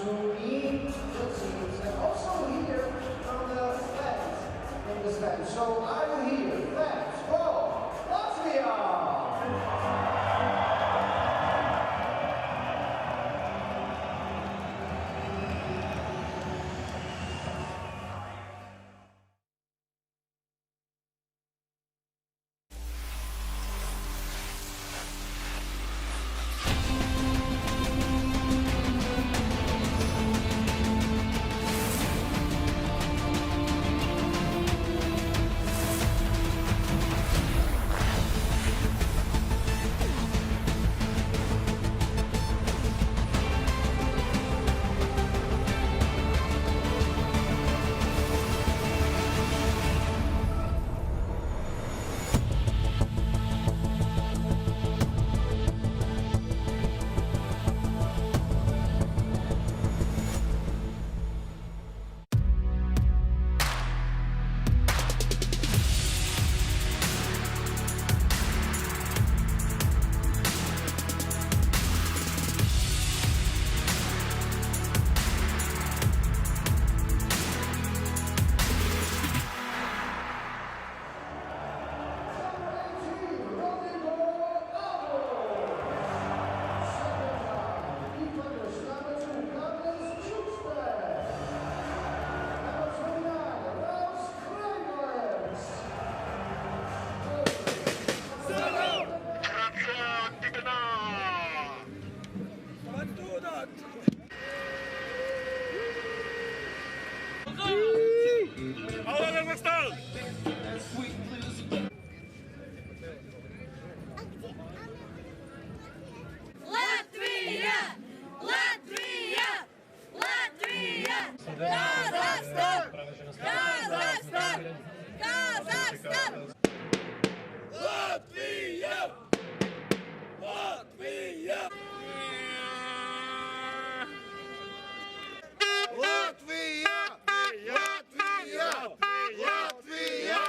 to meet the teams and also hear from the fans in the stand. So are you here? Fans for Latvia! Latvia! Latvia! Latvia! Kazakhstan! Kazakhstan! Kazakhstan! Latvia! Latvia! Latvia! Latvia! Latvia!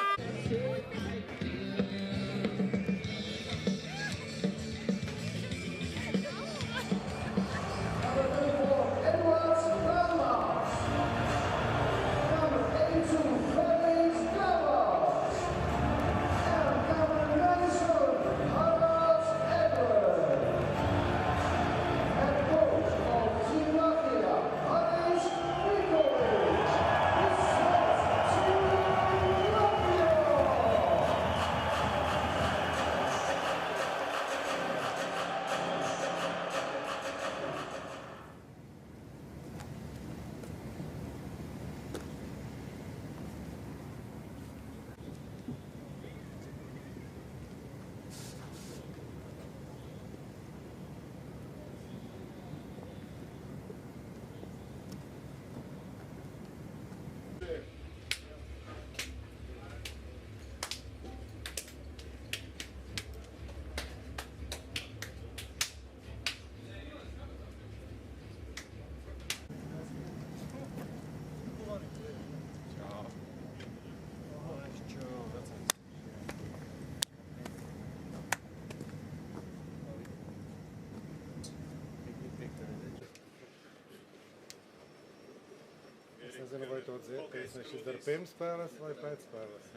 Es nezinu, vai to tiesnešis dara pirms spēles vai pēc spēles.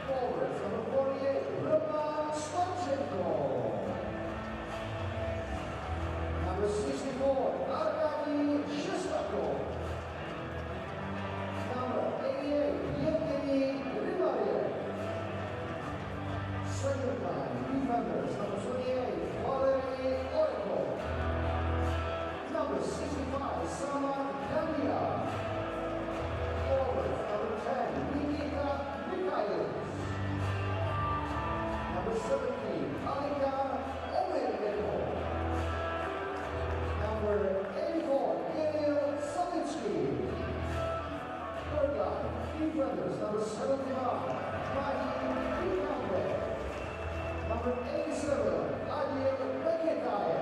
Forward, number 48, Roman Stochenko. defenders, number 79, number 87, Adil Meketaya.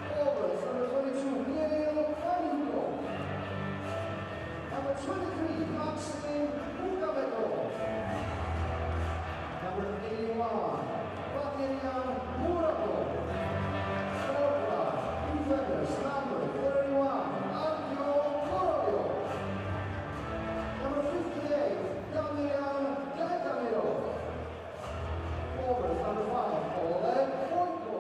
Forwards, number 22, Daniel Farinko. Number 23, Maxim Mukameto. Number 81, Valerian Murato. Forward, defenders, number 31, Angelo Coroyo. Number 58, Damian Gaetamiro. Forward, number 5, Oleg Fonko.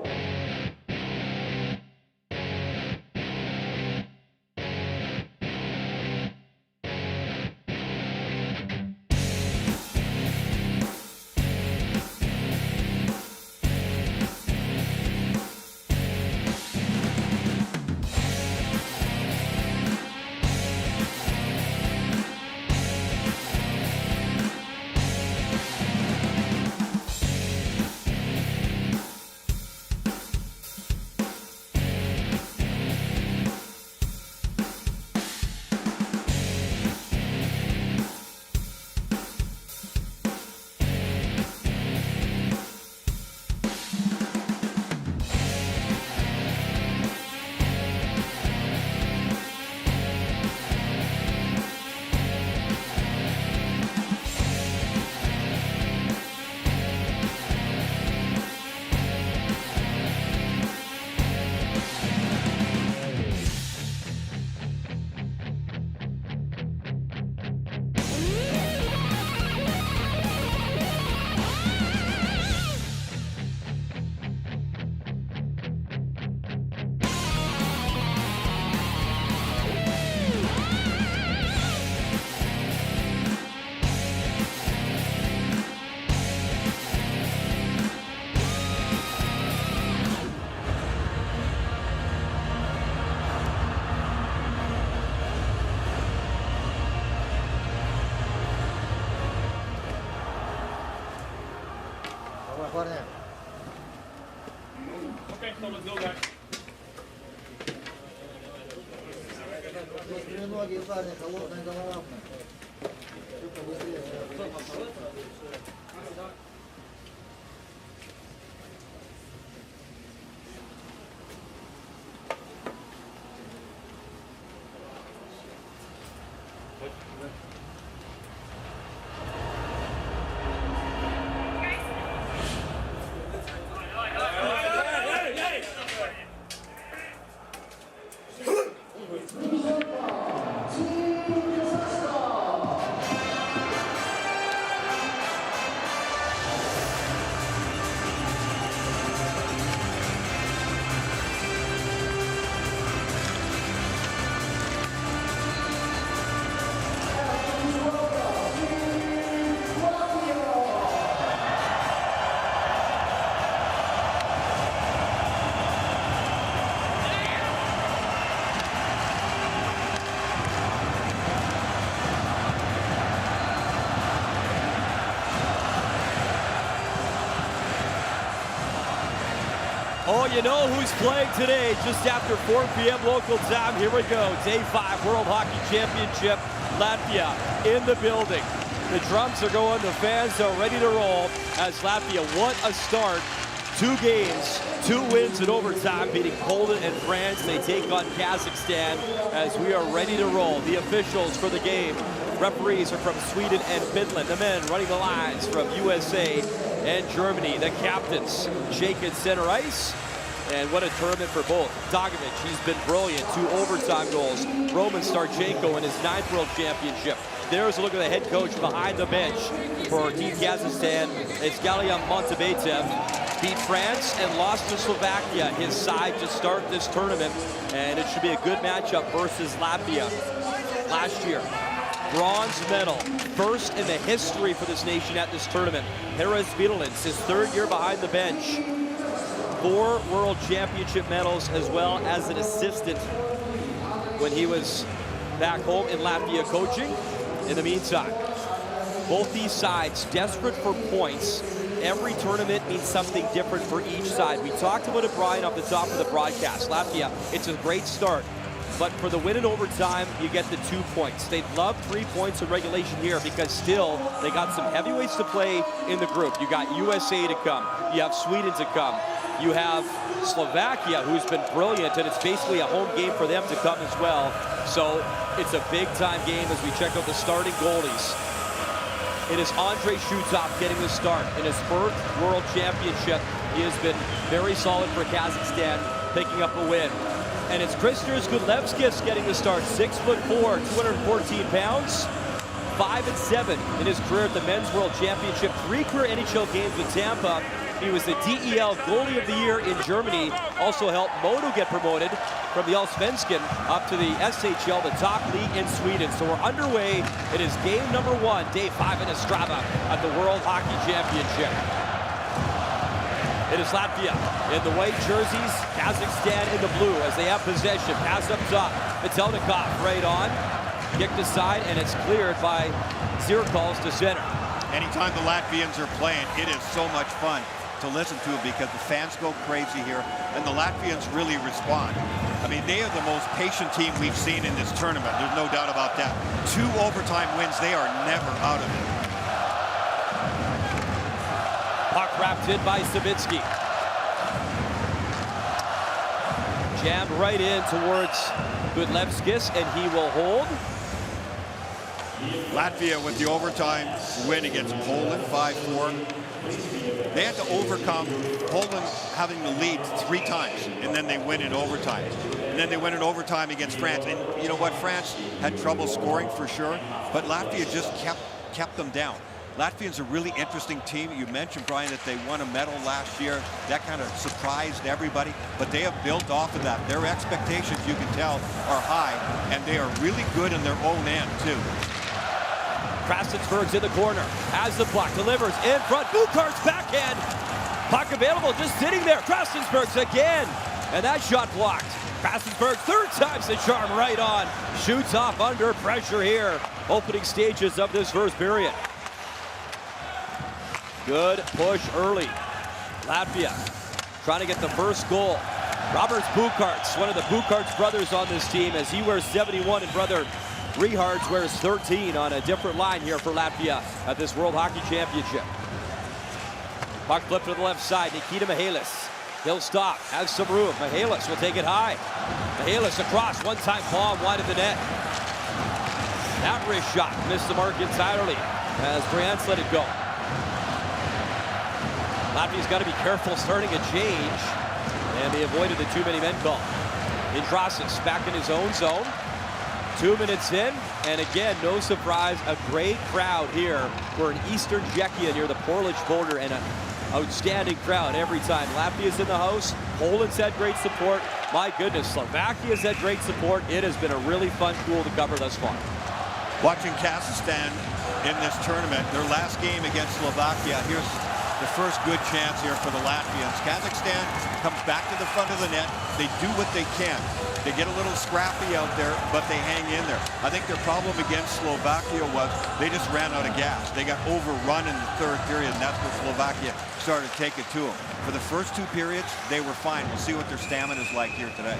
Давай, парни. Okay, so let's go, guys. Ноги, парни, холодная голова. Все побыстрее. Oh, you know who's playing today just after 4 p.m. local time. Here we go. Day 5 World Hockey Championship. Latvia in the building. The drums are going. The fans are ready to roll as Latvia, what a start. 2 games, 2 wins in overtime, beating Poland and France. They take on Kazakhstan as we are ready to roll. The officials for the game. Referees are from Sweden and Finland. The men running the lines from USA and Germany. The captains, Jake at center ice. And what a tournament for both. Dogovic, he's been brilliant. 2 overtime goals. Roman Starchenko in his 9th World Championship. There's a look at the head coach behind the bench for Team Kazakhstan. It's Galia Montebetev. Beat France and lost to Slovakia, his side, to start this tournament. And it should be a good matchup versus Latvia. Last year, bronze medal, first in the history for this nation at this tournament. Perez Vidalins, his 3rd year behind the bench. 4 World Championship medals, as well as an assistant when he was back home in Latvia coaching. In the meantime, both these sides desperate for points. Every tournament means something different for each side. We talked about it, Brian, off the top of the broadcast. Latvia, it's a great start. but for the win in overtime, you get the 2 points. They'd love 3 points in regulation here because still they got some heavyweights to play in the group. You got USA to come. You have Sweden to come. You have Slovakia, who's been brilliant, and it's basically a home game for them to come as well. So it's a big-time game as we check out the starting goalies. It is Andrei Shutov getting the start in his first World Championship. He has been very solid for Kazakhstan, picking up a win. And it's Kristers Gudlevskis getting the start. 6'4", 214 pounds, 5-7 in his career at the Men's World Championship. 3 career NHL games with Tampa. He was the DEL Goalie of the Year in Germany. Also helped Modo get promoted from the Allsvenskan up to the SHL, the top league in Sweden. So we're underway. It is game number 1, day 5 in Ostrava at the World Hockey Championship. It is Latvia in the white jerseys, Kazakhstan in the blue as they have possession. Pass up top, Metelnikov right on. Kicked aside, and it's cleared by Zirkals to center. Anytime the Latvians are playing, it is so much fun to listen to because the fans go crazy here, and the Latvians really respond. I mean, they are the most patient team we've seen in this tournament. There's no doubt about that. 2 overtime wins, they are never out of it. Puck wrapped in by Savitsky. Jammed right in towards Gudlevskis, and he will hold. Latvia with the overtime win against Poland, 5-4. They had to overcome Poland having the lead 3 times, and then they win in overtime. And then they win in overtime against France. And you know what? France had trouble scoring for sure, but Latvia just kept them down. Latvians are a really interesting team. You mentioned, Brian, that they won a medal last year. That kind of surprised everybody, but they have built off of that. Their expectations, you can tell, are high, and they are really good in their own end, too. Krasensberg's in the corner, has the puck, delivers in front, Bukart's backhand. Puck available, just sitting there. Krasensberg's again, and that shot blocked. Krasensberg, 3rd time's the charm, right on. Shoots off under pressure here. Opening stages of this first period. Good push early. Latvia trying to get the first goal. Roberts Bukarts, one of the Bukarts brothers on this team, as he wears 71 and brother Rehards wears 13 on a different line here for Latvia at this World Hockey Championship. Puck flipped to the left side. Nikita Mihalis. He'll stop, has some room. Mihalis will take it high. Mihalis across, one-time bomb wide of the net. That wrist shot missed the mark entirely as Briance let it go. Latvia's got to be careful starting a change, and they avoided the too many men call. Indrasis back in his own zone. 2 minutes in, and again, no surprise, a great crowd here. We're in Eastern Czechia near the Polish border, and an outstanding crowd every time. Latvia's in the house. Poland's had great support. My goodness, Slovakia's had great support. It has been a really fun tool to cover thus far. Watching Kazakhstan in this tournament, their last game against Slovakia, here's the first good chance here for the Latvians. Kazakhstan comes back to the front of the net. They do what they can. They get a little scrappy out there, but they hang in there. I think their problem against Slovakia was they just ran out of gas. They got overrun in the 3rd period, and that's where Slovakia started to take it to them. For the first 2 periods, they were fine. We'll see what their stamina is like here today.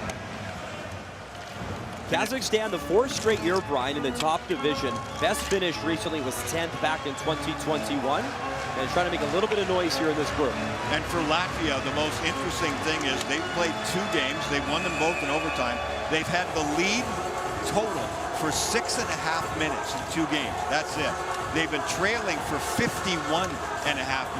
Kazakhstan, the 4th straight year, Brian, in the top division. Best finish recently was 10th back in 2021. And trying to make a little bit of noise here in this group. And for Latvia, the most interesting thing is they've played 2 games. They've won them both in overtime. They've had the lead total for 6.5 minutes in 2 games. That's it. They've been trailing for 51.5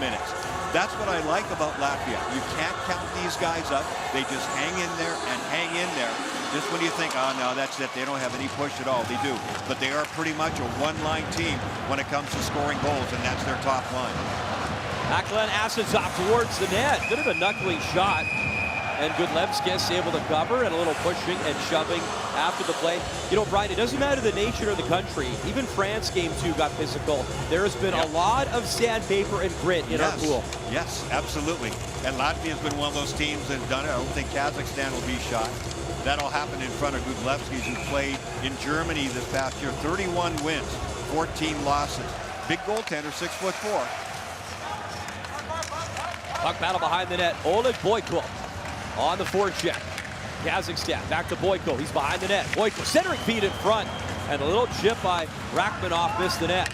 minutes. That's what I like about Latvia. You can't count these guys up. They just hang in there and hang in there. Just when you think, oh, no, that's it. They don't have any push at all. They do. But they are pretty much a one-line team when it comes to scoring goals, and that's their top line. Aklan Asatov towards the net. Bit of a knuckling shot. And Gudlevskis able to cover, and a little pushing and shoving after the play. You know, Brian, it doesn't matter the nature of the country. Even France game 2 got physical. There has been a lot of sandpaper and grit in our pool. Yes, absolutely. And Latvia's been one of those teams that have done it. I don't think Kazakhstan will be shot. That'll happen in front of Gudlevskis, who played in Germany this past year. 31 wins, 14 losses. Big goaltender, 6'4". Puck battle behind the net. Oleg Boyko on the forecheck. Kazakhstan. Back to Boyko. He's behind the net. Boyko centering feed in front. And a little chip by Rachmaninoff missed the net.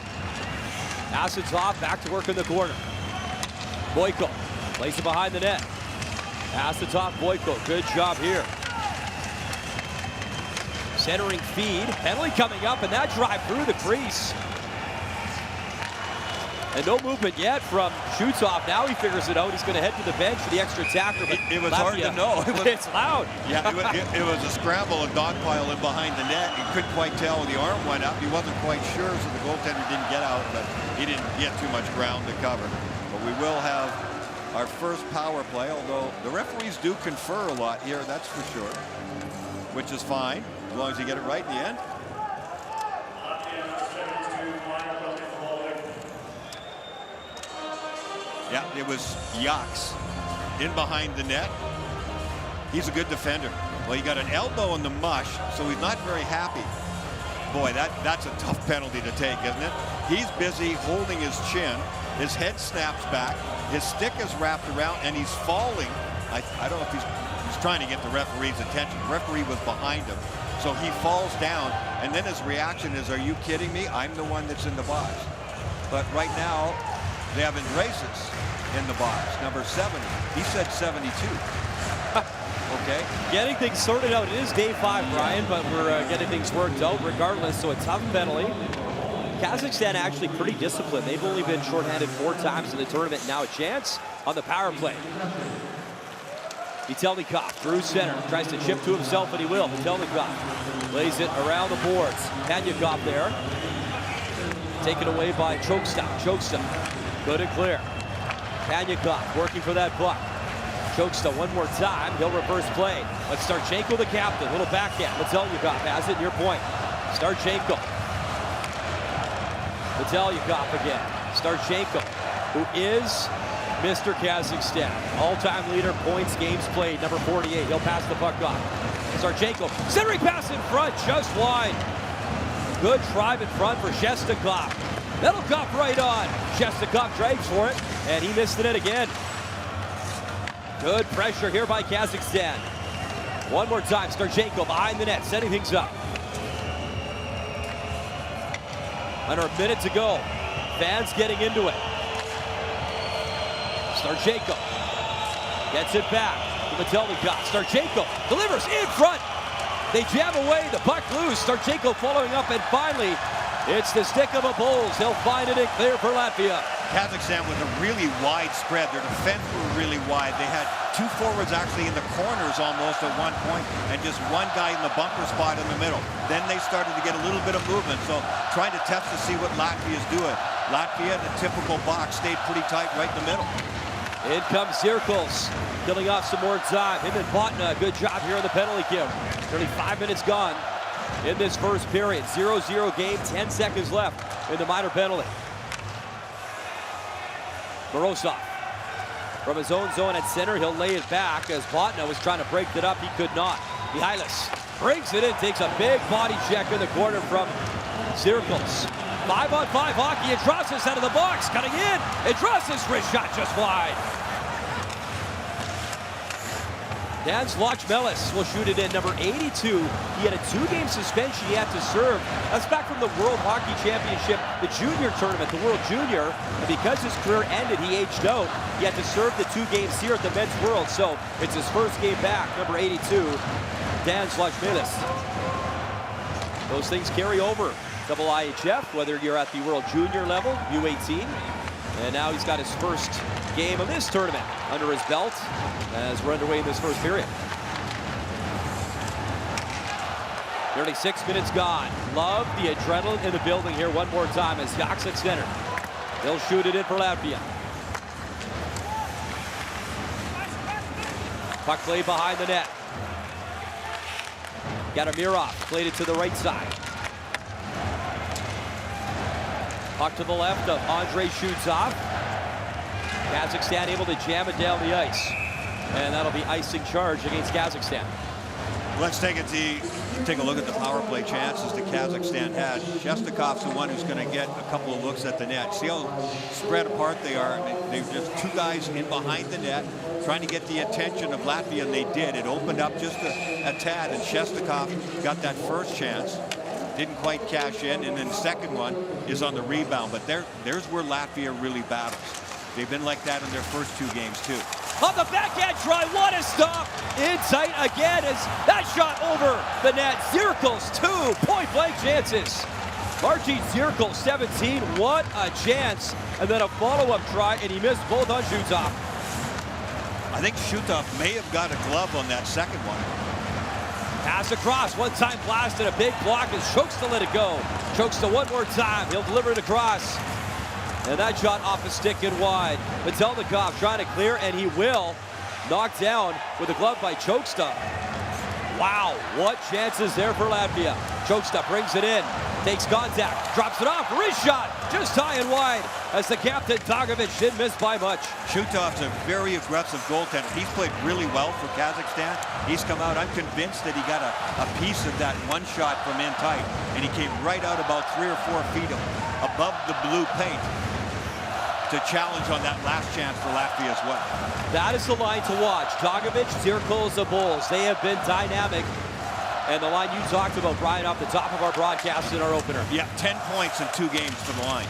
Asitov back to work in the corner. Boyko plays it behind the net. Asitov, Boyko. Good job here. Centering feed. Penalty coming up, and that drive through the crease. And no movement yet from Shutov. Now he figures it out. He's going to head to the bench for the extra attacker. But It was Latvia, hard to know. It's loud. Yeah, it was a scramble, a dogpile in behind the net. You couldn't quite tell when the arm went up. He wasn't quite sure, so the goaltender didn't get out, but he didn't get too much ground to cover. But we will have our first power play, although the referees do confer a lot here, that's for sure, which is fine, as long as you get it right in the end. Yeah, it was Yaks in behind the net. He's a good defender. Well, he got an elbow in the mush, so he's not very happy. Boy, that's a tough penalty to take, isn't it? He's busy holding his chin. His head snaps back. His stick is wrapped around, and he's falling. I don't know if he's trying to get the referee's attention. The referee was behind him, so he falls down, and then his reaction is, "Are you kidding me? I'm the one that's in the box." But right now, they have Andreas in the box, number 70. He said 72. Okay. Getting things sorted out. It is day 5, Brian, but we're getting things worked out regardless, so a tough penalty. Kazakhstan actually pretty disciplined. They've only been shorthanded 4 times in the tournament. Now a chance on the power play. Vitelnikov through center. Tries to chip to himself, and he will. Vitelnikov lays it around the boards. Panyakov there. Taken away by Choksta. Choksta good and clear. Panyakov working for that puck. Choksta one more time. He'll reverse play. But Starchenko, the captain. Little backhand. Vitelnikov has it. Near point. Starchenko. Vitelnikov again. Starchenko, who is Mr. Kazakhstan. All-time leader, points, games played, number 48. He'll pass the puck off. Starchenko, centering pass in front, just wide. Good drive in front for Shestakov. Metalkov right on. Shestakov drags for it, and he missed the net again. Good pressure here by Kazakhstan. One more time, Starchenko behind the net, setting things up. Under a minute to go. Fans getting into it. Starchenko gets it back to Vitelnikov. Starchenko delivers in front. They jam away, the puck loose. Starchenko following up, and finally, it's the stick of a Bulls. They'll find it and clear for Latvia. Kazakhstan with a really wide spread. Their defense were really wide. They had 2 forwards actually in the corners almost at one point, and just one guy in the bunker spot in the middle. Then they started to get a little bit of movement, so trying to test to see what Latvia's doing. Latvia, the typical box, stayed pretty tight right in the middle. In comes Zirkles, killing off some more time. Him and Botna, good job here on the penalty kill. Nearly 5 minutes gone in this first period. 0-0 game, 10 seconds left in the minor penalty. Morozov from his own zone at center. He'll lay it back as Botna was trying to break it up. He could not. Mihailis brings it in, takes a big body check in the corner from Zirkles. 5-on-5 hockey. Androsas out of the box, cutting in. Androsas' wrist shot just wide. Dan Zlochmelis will shoot it in, number 82. He had a 2-game suspension he had to serve. That's back from the World Hockey Championship, the junior tournament, the World Junior. And because his career ended, he aged out. He had to serve the 2 games here at the Men's World. So it's his first game back, number 82, Dan Zlochmelis. Those things carry over. Double IIHF, whether you're at the World Junior level, U18. And now he's got his first game of this tournament under his belt as we're underway in this first period. Nearly 6 minutes gone. Love the adrenaline in the building here one more time as Yaks at center. He'll shoot it in for Latvia. Puck play behind the net. Gadamirov played it to the right side. Puck to the left of Andrei Shutov. Kazakhstan able to jam it down the ice. And that'll be icing charge against Kazakhstan. Let's take it to Take a look at the power play chances that Kazakhstan had. Shestakov's the one who's going to get a couple of looks at the net. See how spread apart they are? They've just two guys in behind the net trying to get the attention of Latvia, and they did. It opened up just a tad, and Shestakov got that first chance. Didn't quite cash in, and then the second one is on the rebound. But there's where Latvia really battles. They've been like that in their first two games, too. On the backhand try, what a stop! In sight again as that shot over the net. Zirkle's 2 point-blank chances. Marcin Zirkle, 17, what a chance. And then a follow-up try, and he missed both on Shutov. I think Shutov may have got a glove on that second one. Pass across, one-time blast and a big block as Chokes to let it go. Chokes to one more time, he'll deliver it across. And that shot off a stick and wide. Metelnikov trying to clear, and he will. Knocked down with a glove by Choksta. Wow, what chances there for Latvia. Choksta brings it in, takes contact, drops it off, wrist shot, just high and wide as the captain, Dogovic, didn't miss by much. Shutov's a very aggressive goaltender. He's played really well for Kazakhstan. He's come out, I'm convinced that he got a piece of that one shot from in tight, and he came right out about 3 or 4 feet above the blue paint to challenge on that last chance for Latvia as well. That is the line to watch. Dogovic, Zirkle, the Bulls. They have been dynamic. And the line you talked about, Brian, off the top of our broadcast in our opener. Yeah, 10 points in 2 games for the line.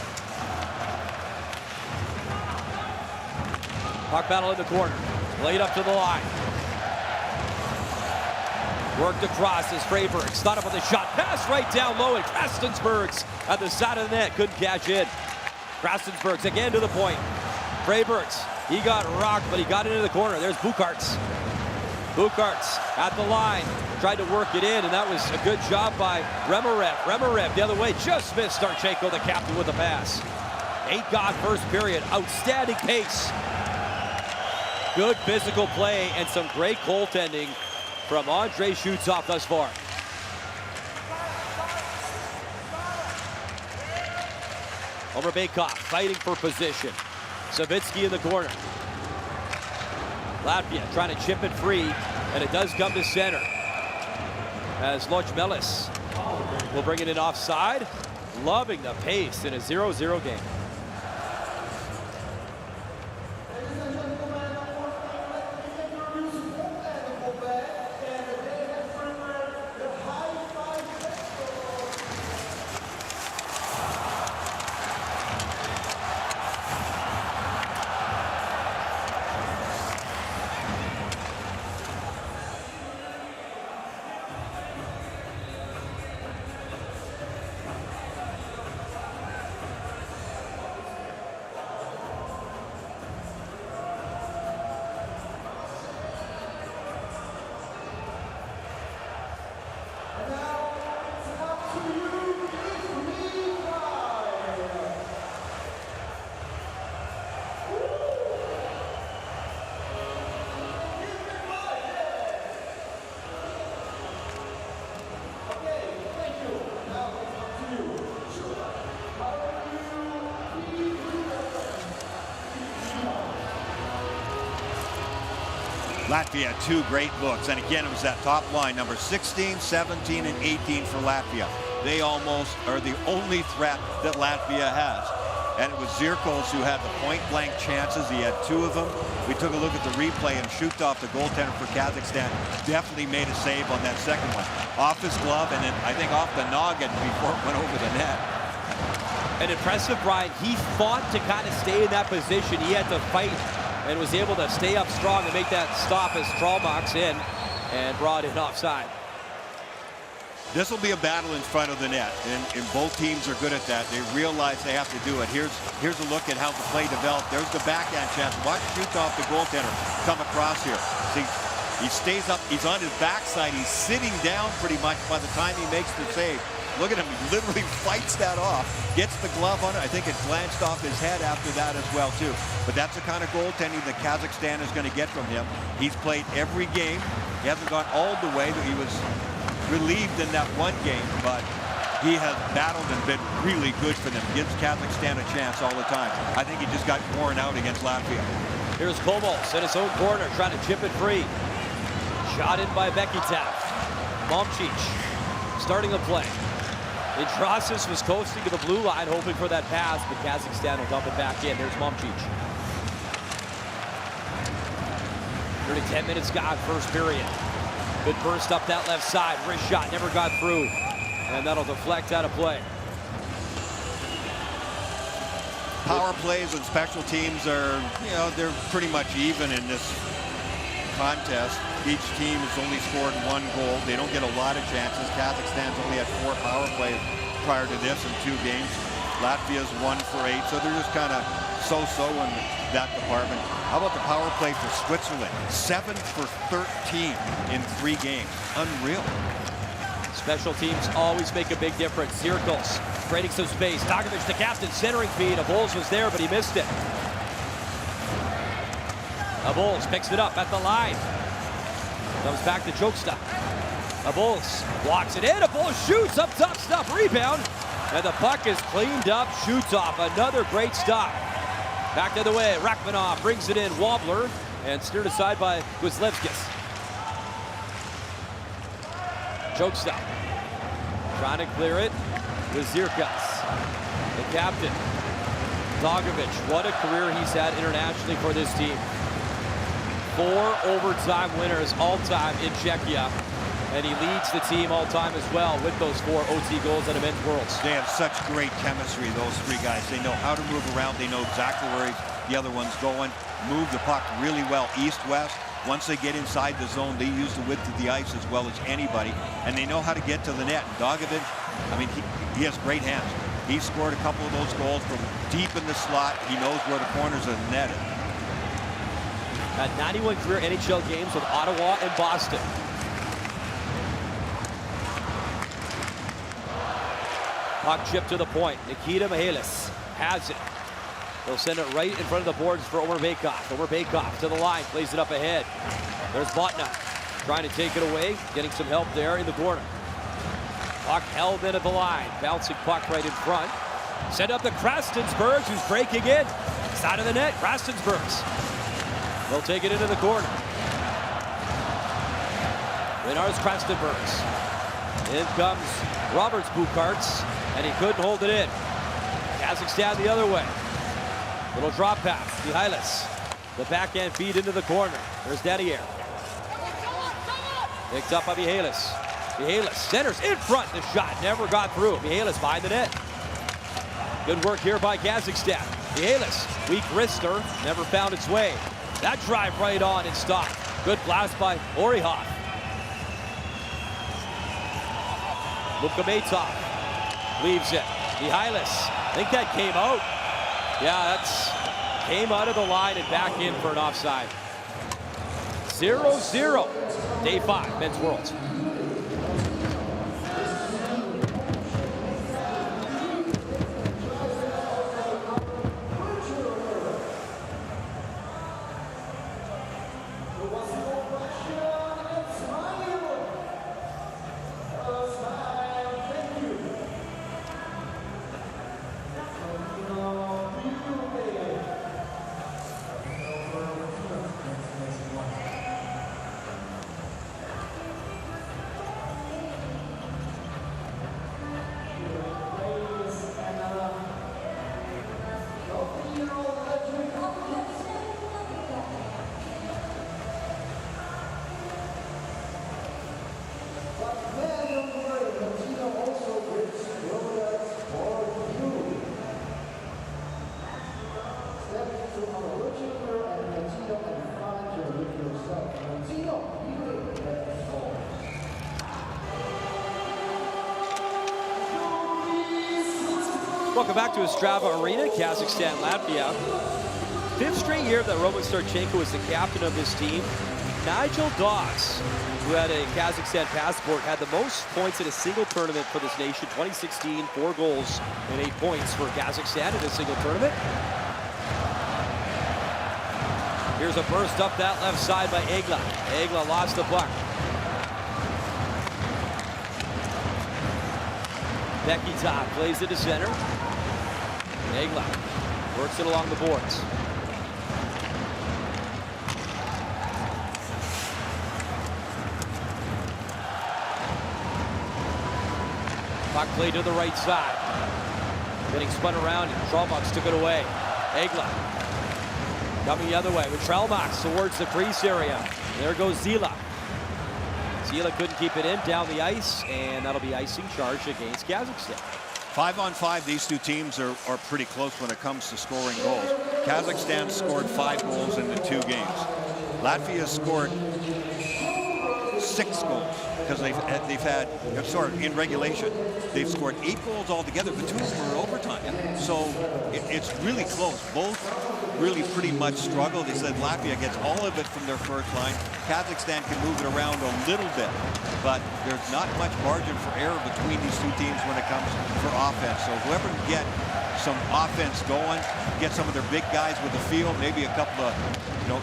Puck battle in the corner. Laid up to the line. Worked across as Freyberg's thought up with a shot. Pass right down low, and Krastensberg's at the side of the net. Couldn't cash in. Krastensberg's again to the point. Freyberg's, he got rocked, but he got into the corner. There's Bukarts. Bukarts at the line. Tried to work it in, and that was a good job by Remarev. Remarev the other way, just missed Starchenko, the captain, with the pass. 8 gone first period. Outstanding pace. Good physical play and some great goaltending from Andrei Shutov thus far. Omer Baykov fighting for position. Savitsky in the corner. Latvia trying to chip it free, and it does come to center. As Lochmelis will bring it in offside. Loving the pace in a 0-0 game. Latvia, 2 great looks. And again, it was that top line, number 16, 17, and 18 for Latvia. They almost are the only threat that Latvia has. And it was Zirkles who had the point-blank chances. He had 2 of them. We took a look at the replay, and Shutov, the goaltender for Kazakhstan, definitely made a save on that second one. Off his glove, and then I think off the noggin before it went over the net. An impressive, Brian. He fought to kind of stay in that position. He had to fight and was able to stay up strong and make that stop as Trollbox in and brought it offside. This will be a battle in front of the net, and both teams are good at that. They realize they have to do it. Here's a look at how the play developed. There's the backhand chance. Watch Shutov, the goaltender, come across here. See, he stays up. He's on his backside. He's sitting down pretty much by the time he makes the save. Look at him. He literally fights that off, gets the glove on it. I think it glanced off his head after that as well, too. But that's the kind of goaltending that Kazakhstan is going to get from him. He's played every game. He hasn't gone all the way. He was relieved in that one game, but he has battled and been really good for them. Gives Kazakhstan a chance all the time. I think he just got worn out against Latvia. Here's Komos in his own corner, trying to chip it free. Shot in by Bekitav. Momcic starting the play. Intrasis was coasting to the blue line, hoping for that pass, but Kazakhstan will dump it back in. There's Momcic. Nearly 10 minutes gone, first period. Good burst up that left side. Wrist shot, never got through. And that'll deflect out of play. Power plays and special teams are, they're pretty much even in this contest. Each team has only scored 1 goal. They don't get a lot of chances. Kazakhstan's only had 4 power plays prior to this in 2 games. Latvia's 1 for 8, so they're just kind of so-so in that department. How about the power play for Switzerland? 7 for 13 in 3 games. Unreal. Special teams always make a big difference. Zirkles creating some space. Dogovic to Captain, centering feed. Abols was there, but he missed it. Abols picks it up at the line. Comes back to Joksta. Abols walks it in. Abols shoots up top, stop, rebound. And the puck is cleaned up, shoots off. Another great stop. Back the other way. Rachmanov brings it in. Wobbler and steered aside by Guzlevskis. Joksta trying to clear it with Zirkas. The captain, Dogovic. What a career he's had internationally for this team. 4 overtime winners all-time in Czechia. And he leads the team all-time as well with those 4 OT goals at a men's Worlds. They have such great chemistry, those 3 guys. They know how to move around. They know exactly where the other one's going. Move the puck really well, east-west. Once they get inside the zone, they use the width of the ice as well as anybody. And they know how to get to the net. Dogovic, I mean, he has great hands. He scored a couple of those goals from deep in the slot. He knows where the corners of the net are. Had 91 career NHL games with Ottawa and Boston. Puck chip to the point. Nikita Mihalis has it. They'll send it right in front of the boards for Omer Bakov. Omer Bakov to the line, plays it up ahead. There's Botna trying to take it away, getting some help there in the corner. Puck held in at the line. Bouncing puck right in front. Send up to Krastensbergs, who's breaking in. Side of the net, Krastensbergs. They'll take it into the corner. Renars Krastensbergs. In comes Roberts Bukarts, and he couldn't hold it in. Kazakhstan the other way. Little drop pass, Mihalis. The backhand feed into the corner. There's Danier. Picked up by Mihalis. Mihalis centers in front. The shot never got through. Mihalis behind the net. Good work here by Kazakhstan. Mihalis, weak wrister, never found its way. That drive right on and stopped. Good blast by Orihov. Lukametov leaves it. Mihalis, I think that came out. Yeah, that's came out of the line and back in for an offside. 0-0. Day 5, men's Worlds. Welcome back to Ostrava Arena, Kazakhstan, Latvia. 5th straight year that Roman Starchenko is the captain of this team. Nigel Dawes, who had a Kazakhstan passport, had the most points in a single tournament for this nation. 2016, 4 goals and 8 points for Kazakhstan in a single tournament. Here's a burst up that left side by Egla. Egla lost the puck. Bekitov plays it to center. Egla works it along the boards. Puck played to the right side. Getting spun around, and Trelmax took it away. Egla coming the other way with Trelmax towards the crease area. There goes Zila. Zila couldn't keep it in, down the ice, and that'll be icing charge against Kazakhstan. 5-on-5, these two teams are pretty close when it comes to scoring goals. Kazakhstan scored 5 goals in the 2 games. Latvia scored 6 goals because they've had, in regulation, they've scored 8 goals altogether, but 2 of them were overtime. So it's really close. Both really pretty much struggle. They said Latvia gets all of it from their first line. Kazakhstan can move it around a little bit, but there's not much margin for error between these two teams when it comes for offense. So whoever can get some offense going, get some of their big guys with the field, maybe a couple of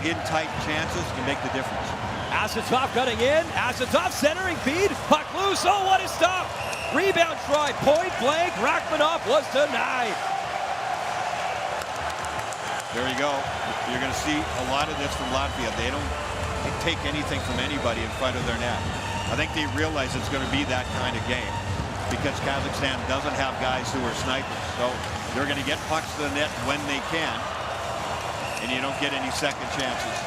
in-tight chances can make the difference. Asatov cutting in. Asatov centering feed. Puck loose. Oh, what a stop. Rebound try. Point blank. Rachmanov was denied. There you go. You're going to see a lot of this from Latvia. They don't take anything from anybody in front of their net. I think they realize it's going to be that kind of game because Kazakhstan doesn't have guys who are snipers. So they're going to get pucks to the net when they can, and you don't get any second chances.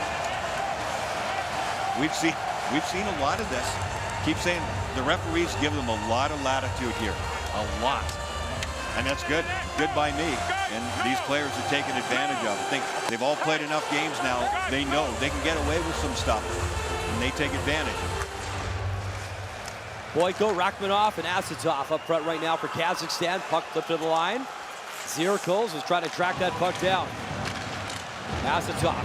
We've seen a lot of this. Keep saying the referees give them a lot of latitude here, a lot, and that's good. Good by me. And these players are taking advantage of it. I think they've all played enough games now. They know they can get away with some stuff, and they take advantage. Boyko, Rachmanov, and Asatov up front right now for Kazakhstan. Puck flipped to the line. Zirkles is trying to track that puck down. Asatov,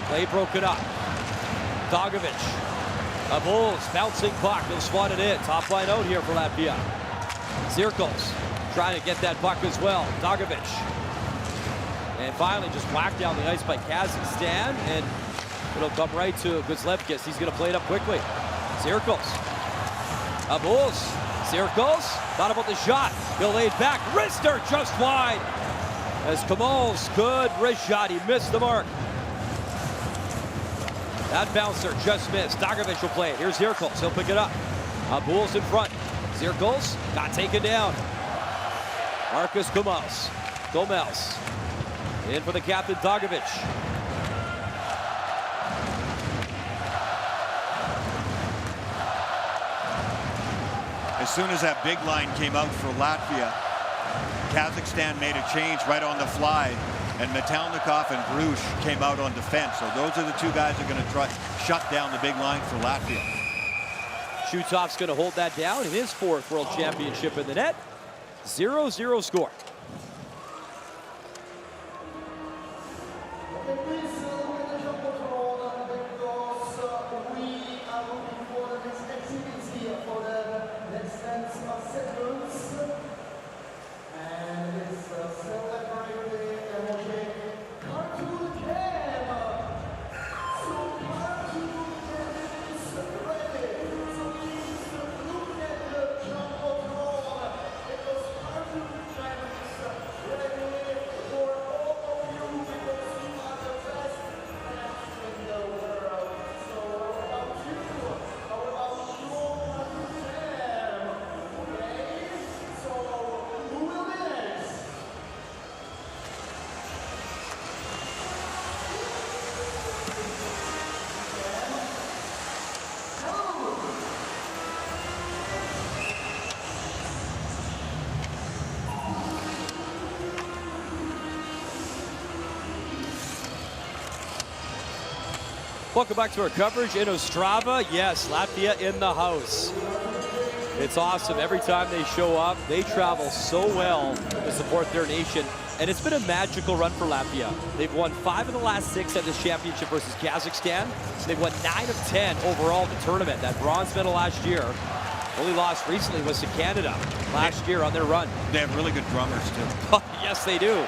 play broken up. Dogovic, a Bulls bouncing puck. He'll swat it in. Top line out here for Latvia. Zirkles trying to get that puck as well. Dogovic. And finally just whacked down the ice by Kazakhstan. And it'll come right to Guzlevkis. He's going to play it up quickly. Zirkles. A Bulls. Zirkles. Thought about the shot. He'll lay it back. Wrister just wide. As Kamal's good wrist shot. He missed the mark. That bouncer just missed. Dogovic will play it. Here's Zirkles. He'll pick it up. Bulls in front. Zirkles got taken down. Marcus Gomels. In for the captain, Dogovic. As soon as that big line came out for Latvia, Kazakhstan made a change right on the fly, and Metalnikov and Bruce came out on defense. So those are the two guys that are going to try shut down the big line for Latvia. Shutov's going to hold that down in his 4th World Championship in the net. 0-0 score. Welcome back to our coverage in Ostrava. Yes, Latvia in the house. It's awesome. Every time they show up, they travel so well to support their nation. And it's been a magical run for Latvia. They've won 5 of the last 6 at this championship versus Kazakhstan. They've won 9 of 10 overall in the tournament. That bronze medal last year. Only loss recently was to Canada last year on their run. They have really good drummers, too. Yes, they do.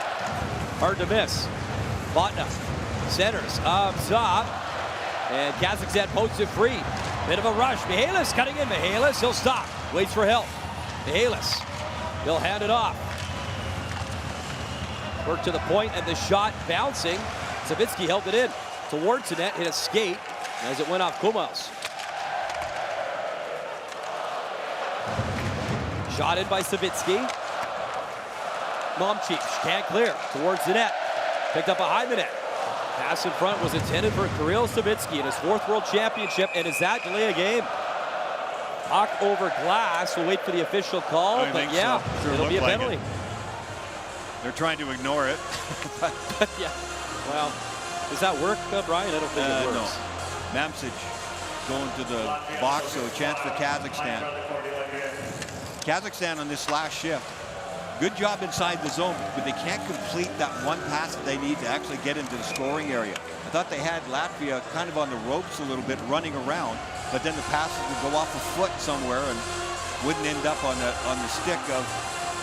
Hard to miss. Botna centers up top. And Kazakhstan pokes it free. Bit of a rush. Mihalis cutting in. Mihalis, he'll stop. Waits for help. Mihalis, he'll hand it off. Work to the point, and the shot bouncing. Savitsky held it in towards the net, hit a skate as it went off Kumals. Shot in by Savitsky. Momcic can't clear towards the net. Picked up behind the net. Pass in front was intended for Kirill Savitsky in his 4th World Championship, and is that delay a game? Puck over glass. We'll wait for the official call, but yeah, so. Sure it'll be a like penalty. They're trying to ignore it. Yeah, well, does that work, Brian? I don't think it works. No. Mamcic going to the box, so a chance for Kazakhstan. Kazakhstan on this last shift, good job inside the zone, but they can't complete that one pass that they need to actually get into the scoring area. I thought they had Latvia kind of on the ropes a little bit, running around, but then the passes would go off a foot somewhere and wouldn't end up on the stick of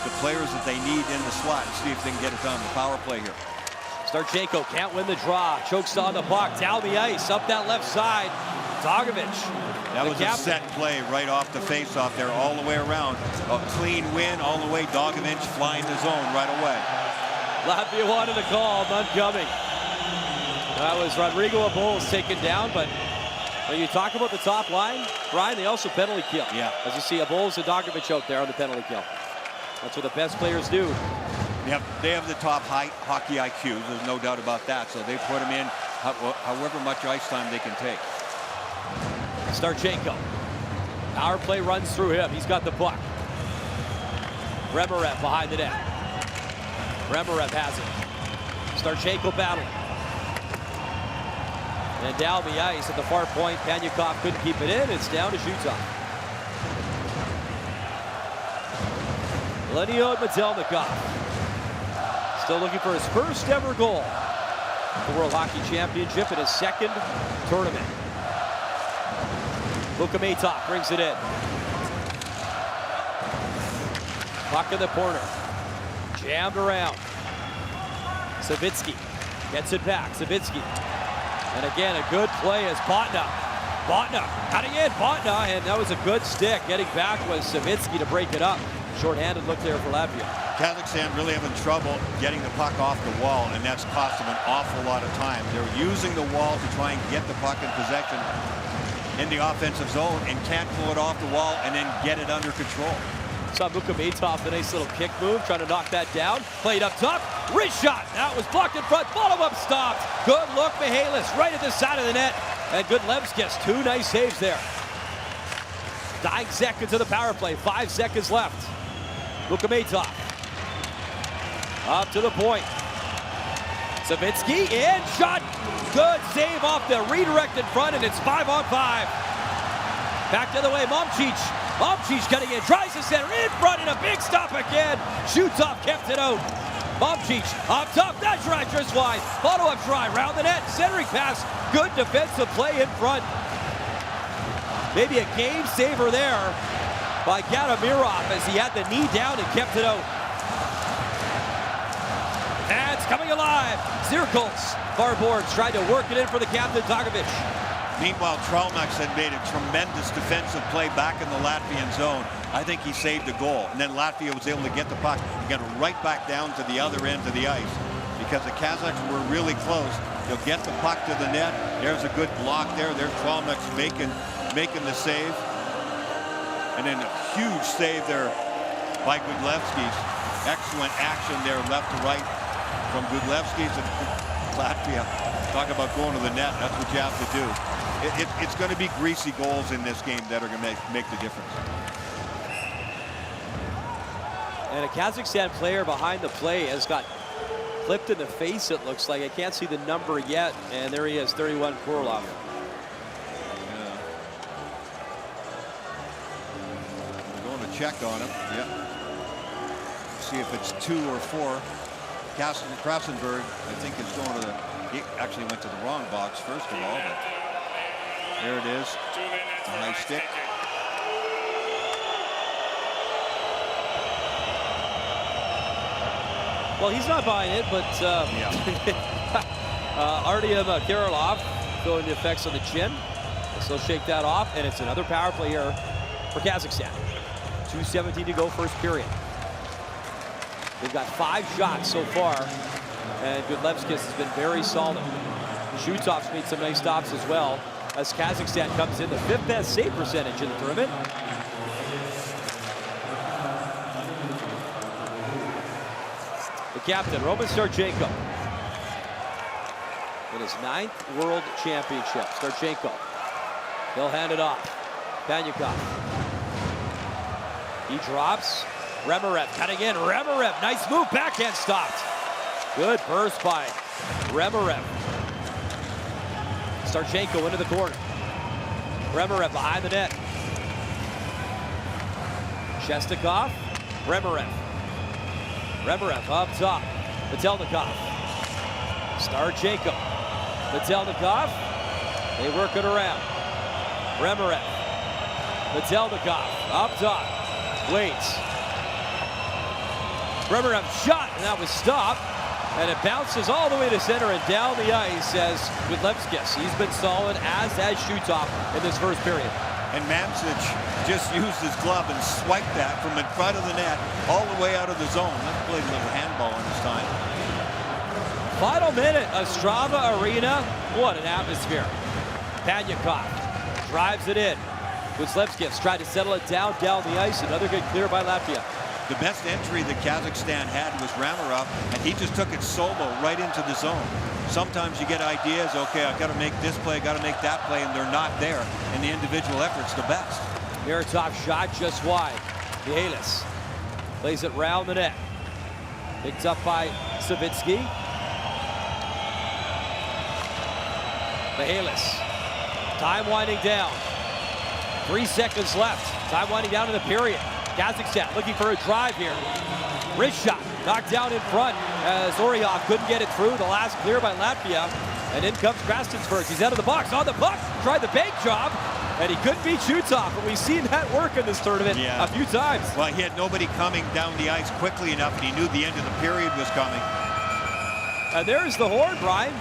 the players that they need in the slot. See if they can get it done. The power play here. Starchenko can't win the draw. Chokes on the puck. Down the ice. Up that left side. Dogovic. That was a set play right off the face-off there, all the way around. A clean win all the way. Dogovic flying the zone right away. Latvia wanted a call. None coming. That was Rodrigo Abols taken down, but when you talk about the top line, Brian, they also penalty kill. Yeah. As you see, Abols and Dogovic out there on the penalty kill. That's what the best players do. They have the top hockey IQ. There's no doubt about that. So they put them in however much ice time they can take. Starchenko. Power play runs through him. He's got the puck. Remerev behind the net. Remerev has it. Starchenko battling. And down the ice at the far point, Panyakov couldn't keep it in. It's down to Shutov. Leonid Metelnikov still looking for his first ever goal. The World Hockey Championship in his 2nd tournament. Bukametov brings it in. Puck in the corner. Jammed around. Savitsky gets it back. Savitsky. And again, a good play is Botna. Botna cutting in. Botna, and that was a good stick. Getting back was Savitsky to break it up. Short-handed look there for Latvia. Kazakhstan really having trouble getting the puck off the wall, and that's cost them an awful lot of time. They're using the wall to try and get the puck in possession in the offensive zone and can't pull it off the wall and then get it under control. Saw Bukametov, a nice little kick move, trying to knock that down. Played up top, wrist shot. That was blocked in front, follow-up stopped. Good look, Mihalis, right at the side of the net. And good Levskis, 2 nice saves there. 9 seconds of the power play, 5 seconds left. Bukametov up to the point. Savitsky in, shot. Good save off the redirect in front, and it's 5-on-5. Back the other way, Momcic. Momcic cutting in, tries to center in front, and a big stop again. Shutov kept it out. Momcic up top, that try just wide. Follow-up try, round the net, centering pass. Good defensive play in front. Maybe a game saver there by Gadamirov as he had the knee down and kept it out. And it's coming alive. Zirkles, far boards, tried to work it in for the captain, Dogovic. Meanwhile, Traumax had made a tremendous defensive play back in the Latvian zone. I think he saved the goal. And then Latvia was able to get the puck and get it right back down to the other end of the ice. Because the Kazakhs were really close. They'll get the puck to the net. There's a good block there. There's Traumax making the save. And then a huge save there by Gudlevskis. Excellent action there, left to right from Gudlevskis and Latvia. Talk about going to the net. That's what you have to do. It's going to be greasy goals in this game that are going to make the difference. And a Kazakhstan player behind the play has got clipped in the face, it looks like. I can't see the number yet. And there he is, 31, Kurlov. Check on him. Yep. See if it's 2 or 4. Krasenberg, I think, is going to the. He actually went to the wrong box first of all, but there it is. A high stick. Well, he's not buying it, but Artyom Kirilov going the effects on the chin. So he'll shake that off, and it's another power play here for Kazakhstan. 2:17 to go, first period. They've got 5 shots so far, and Gudlevskis has been very solid. Shutov's made some nice stops as well, as Kazakhstan comes in the 5th best save percentage in the tournament. captain, Roman Starchenko. In his 9th World Championship, Starchenko. He'll hand it off. Panyukov. He drops. Remerev cutting in. Remerev, nice move, backhand stopped. Good burst by Remerev. Starchenko into the corner. Remerev behind the net. Shestakov. Remerev. Remerev up top. Metelnikov. Starchenko. Metelnikov. They work it around. Remerev. Metelnikov up top. Waits. Remerev shot, and that was stopped. And it bounces all the way to center and down the ice as Kudlevskis. He's been solid, as has Shutov in this first period. And Mamsic just used his glove and swiped that from in front of the net all the way out of the zone. Let's play a little handball in this time. Final minute, Ostrava Arena. What an atmosphere. Panyukov drives it in. Kudlevskis tried to settle it down the ice. Another good clear by Latvia. The best entry that Kazakhstan had was Ramarov, and he just took it solo right into the zone. Sometimes you get ideas, okay, I've got to make this play, I've got to make that play, and they're not there. And the individual effort's the best. Miratov shot just wide. Mihalis plays it round the net. Picked up by Savitsky. Mihalis. Time winding down. 3 seconds left. Time winding down in the period. Kazakhstan looking for a drive here. Wrist shot knocked down in front as Oryov couldn't get it through. The last clear by Latvia. And in comes Krastensberg. He's out of the box, on the puck. Tried the bank job, and he couldn't beat Shutov. But we've seen that work in this tournament a few times. Well, he had nobody coming down the ice quickly enough, and he knew the end of the period was coming. And there's the horn, Brian.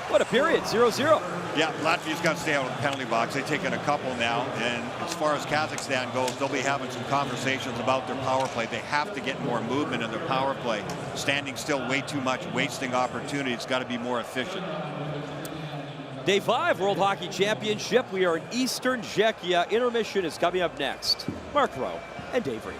What a period, 0-0. Yeah, Latvia's got to stay out of the penalty box. They've taken a couple now, and as far as Kazakhstan goes, they'll be having some conversations about their power play. They have to get more movement in their power play. Standing still way too much, wasting opportunity. It's got to be more efficient. Day 5, World Hockey Championship. We are in Eastern Czechia. Intermission is coming up next. Mark Rowe and Dave Reed.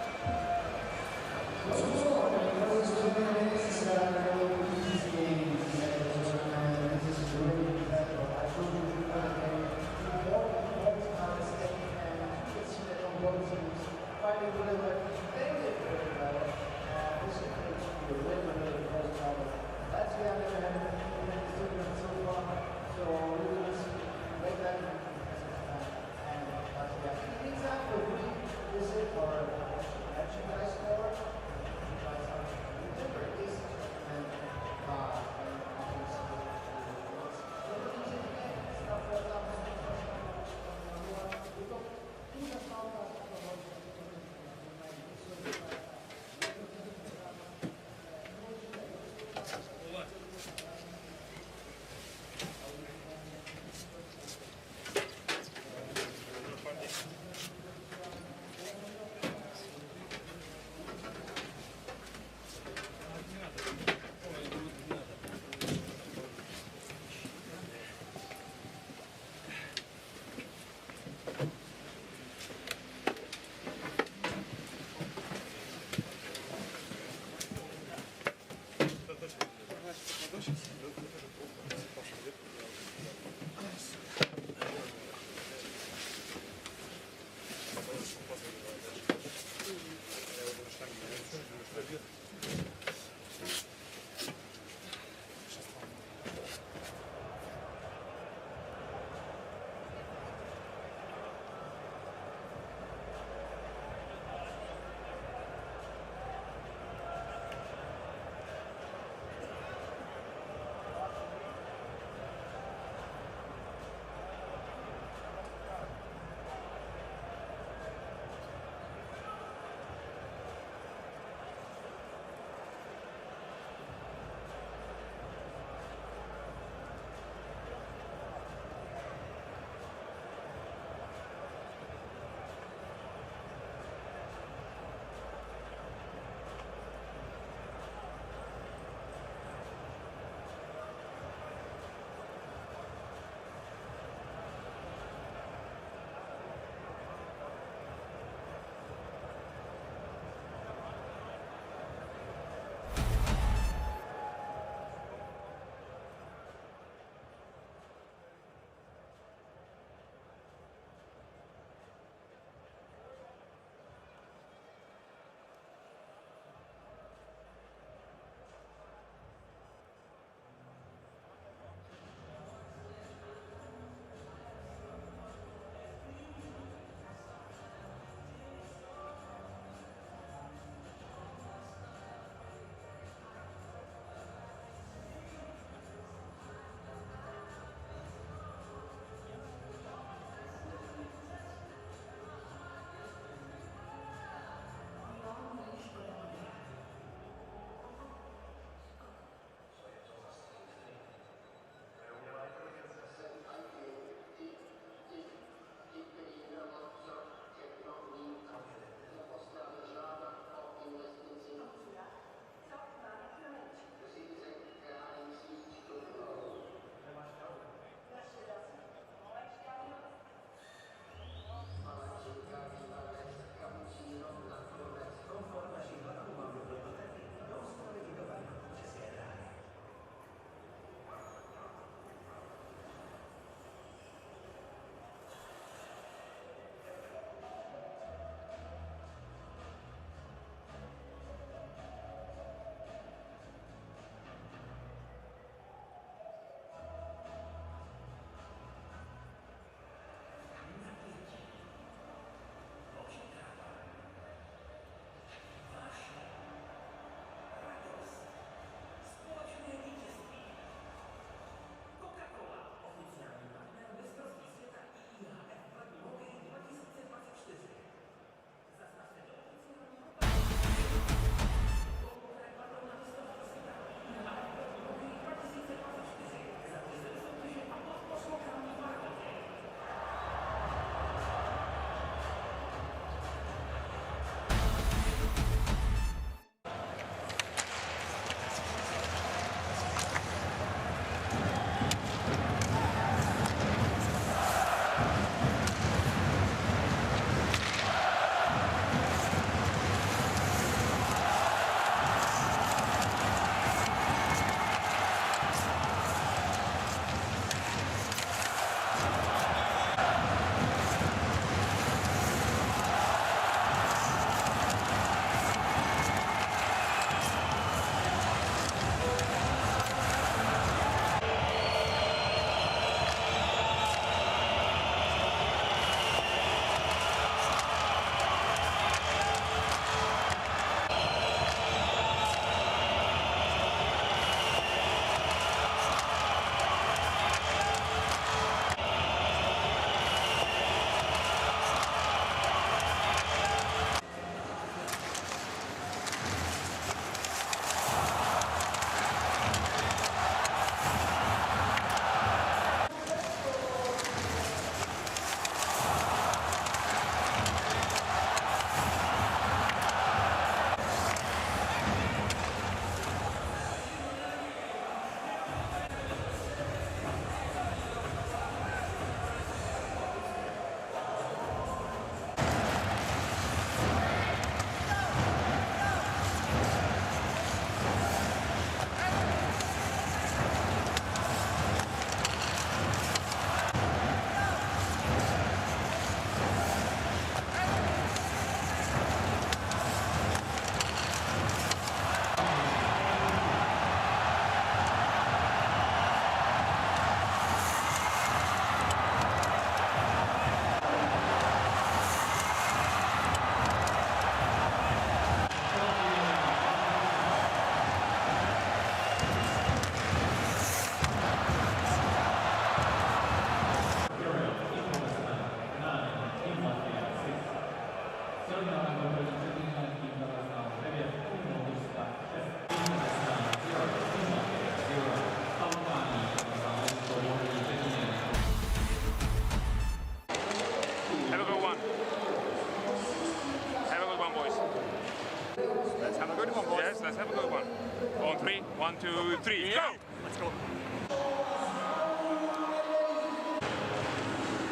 2, 3, go! Let's go.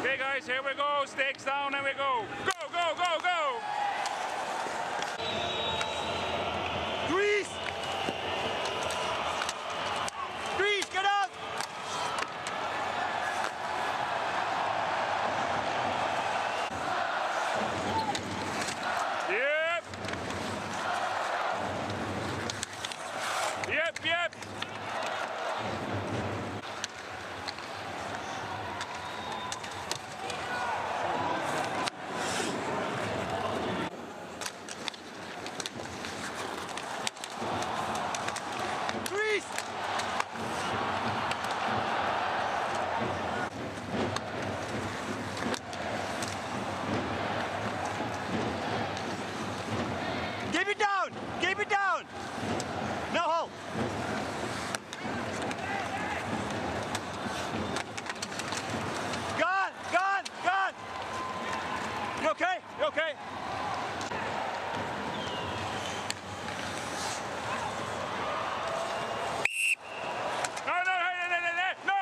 Okay guys, here we go, stakes down and we go. Go, go, go, go! Grease! Grease, get up! Yep! Yep, yep! Grease! Keep it down! Keep it down! No hold! Gone! Gone! Gone! You okay? You okay? No, no, hey, no, no, no, no!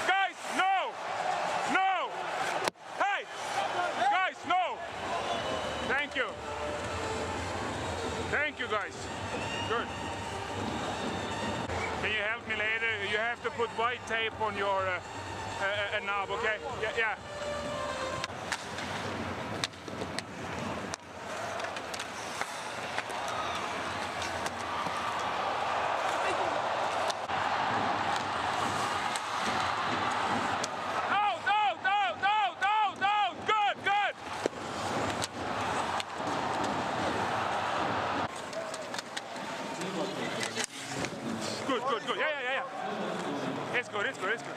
Guys, no! No! Hey! Guys, no! Thank you. Thank you, guys. Good. Can you help me later? You have to put white tape on your knob, okay? Yeah, yeah. No, no, no, no, no, no! Good, good! Good, good, good. Yeah, yeah, yeah, yeah. It's good, it's good, it's good.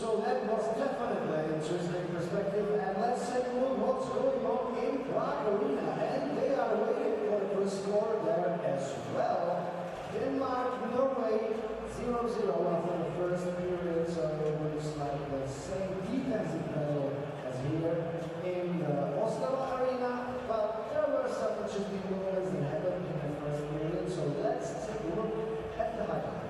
So that was definitely an interesting perspective. And let's take a look what's going on in Prague Arena. And they are waiting for the first score there as well. Denmark, Norway, 0-0 after the first period. So it looks like the same defensive battle as here in the Ostrava Arena. But there were some interesting moments that happened in the first period. So let's take a look at the highlights.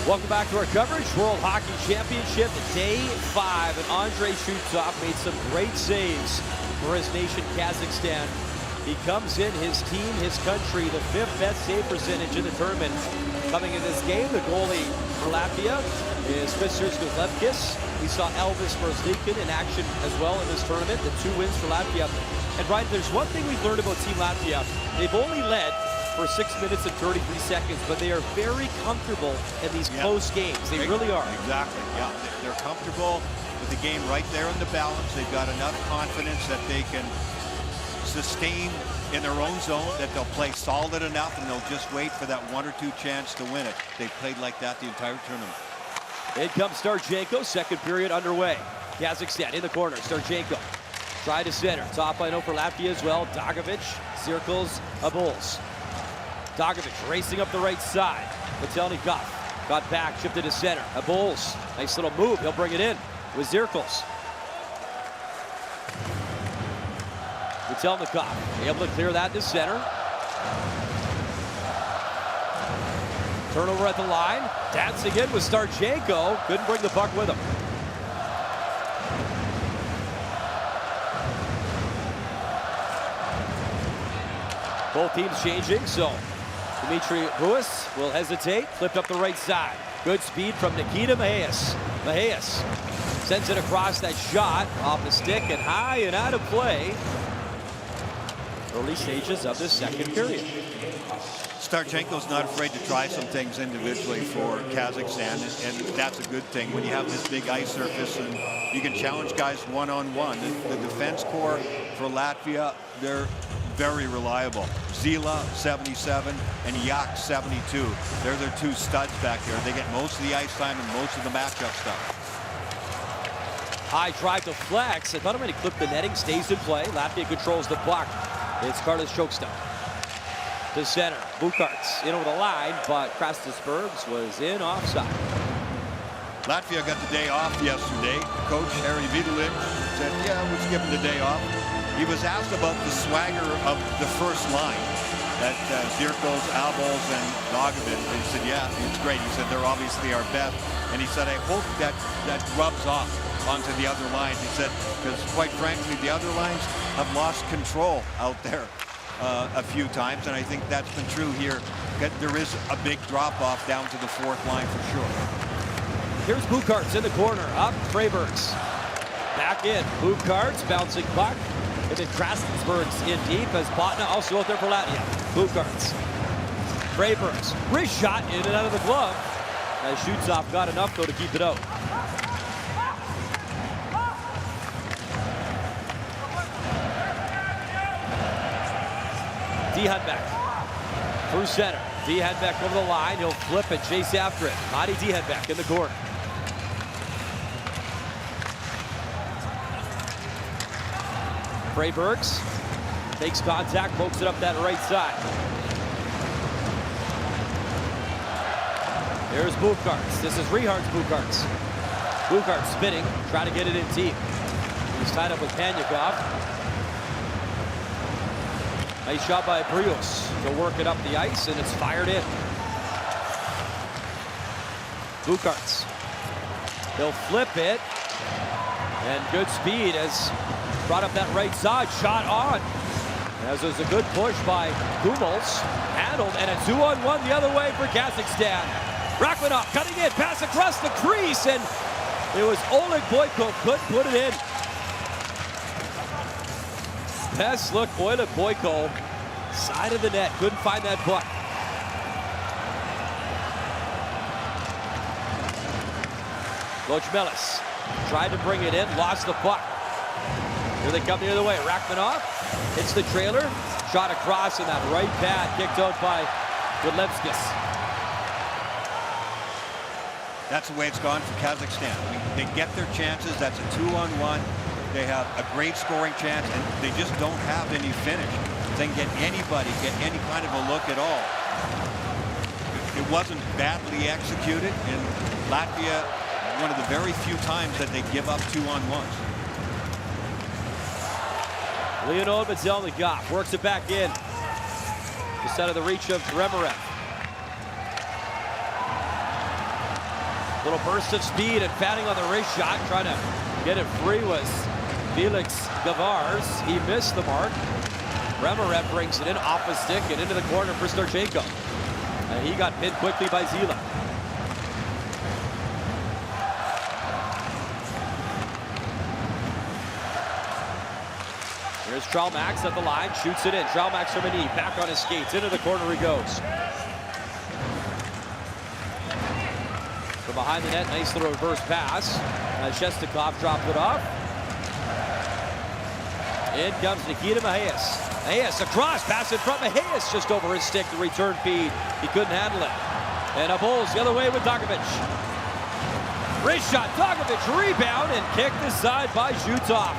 Welcome back to our coverage. World Hockey Championship, day 5. And Andrei Shutsov made some great saves for his nation, Kazakhstan. He comes in, his team, his country, the 5th best save percentage in the tournament. Coming in this game, the goalie for Latvia is Mr. Skulevkis. We saw Elvis Merzlikhin in action as well in this tournament. The 2 wins for Latvia. And Ryan, there's one thing we've learned about Team Latvia. They've only led for 6 minutes and 33 seconds, but they are very comfortable in these close games. They really are. Exactly, yeah. They're comfortable with the game right there in the balance. They've got enough confidence that they can sustain in their own zone, that they'll play solid enough, and they'll just wait for that 1 or 2 chance to win it. They've played like that the entire tournament. In comes Starchenko, second period underway. Kazakhstan in the corner, Starchenko. Try to center, top I know for Latvia as well. Dagovic circles a Bulls. Dagovic racing up the right side. Patelnikov got back, shifted to center. A Bulls, nice little move. He'll bring it in with Zirkles. Patelnikov able to clear that to center. Turnover at the line. Dancing in with Starchenko. Couldn't bring the puck with him. Both teams changing, so Dmitry Ruis will hesitate. Flipped up the right side. Good speed from Nikita Mahias. Mahias sends it across that shot. Off the stick and high and out of play. Early stages of this second period. Starchenko's not afraid to try some things individually for Kazakhstan, and that's a good thing when you have this big ice surface and you can challenge guys one-on-one. The defense core for Latvia, they're very reliable. Zila, 77, and Yak, 72. They're their two studs back there. They get most of the ice time and most of the matchup stuff. High drive to flex. I thought I'm going to clip the netting. Stays in play. Latvia controls the puck. It's Carlos Chokstad to center. Bukarts in over the line, but Krastisbergs was in offside. Latvia got the day off yesterday. Coach Harry Vidalin said, yeah, let's give him the day off. He was asked about the swagger of the first line. That Zirkos, Albos, and Dogovan. He said, yeah, it's great. He said, they're obviously our best. And he said, I hope that rubs off onto the other lines. He said, because quite frankly, the other lines have lost control out there a few times. And I think that's been true here. There is a big drop-off down to the fourth line for sure. Here's Bukarts in the corner. Up, Freybergs. Back in. Bukarts bouncing puck. And then Krastisbergs in deep as Botna also out there for Latvia. Bukarts. Freybergs. Wrist shot in and out of the glove. As Shoots-off got enough though to keep it out. Dihadbeck through center. Dihadbeck over the line. He'll flip and chase after it. Madi Dihadbeck in the corner. Freybergs takes contact, pokes it up that right side. Here's Bukarts. This is Richard's Bukarts. Bukarts spinning, trying to get it in deep. He's tied up with Panyakov. Nice shot by Brios to work it up the ice, and it's fired in. Bukarts. He'll flip it, and good speed as brought up that right side, shot on. As was a good push by Hummels, handled, and a 2-on-1 the other way for Kazakhstan. Rachmanov cutting in, pass across the crease, and it was Oleg Boyko, couldn't put it in. Best look, Oleg Boyko, side of the net, couldn't find that puck. Lochmelis tried to bring it in, lost the puck. Here they come the other way. Rachmanov hits the trailer, shot across in that right pad, kicked out by Gudlevskis. That's the way it's gone for Kazakhstan. They get their chances. That's a 2-on-1. They have a great scoring chance, and they just don't have any finish. They can get anybody, get any kind of a look at all. It wasn't badly executed, and Latvia, one of the very few times that they give up 2-on-1s. Leonid Mazelnikov works it back in. Just out of the reach of Remerev. Little burst of speed and fanning on the wrist shot. Trying to get it free was Felix Gavars. He missed the mark. Remerev brings it in off a stick and into the corner for Starchenko. And he got pinned quickly by Zila. Here's Traumax at the line, shoots it in. Traumax from a knee, back on his skates, into the corner he goes. From behind the net, nice little reverse pass. Shestakov dropped it off. In comes Nikita Mahias. Mahias across, pass in front. Mahias just over his stick, the return feed. He couldn't handle it. And a Bulls the other way with Dogovic. Wrist shot, Dogovic rebound and kicked aside by Shoots-off.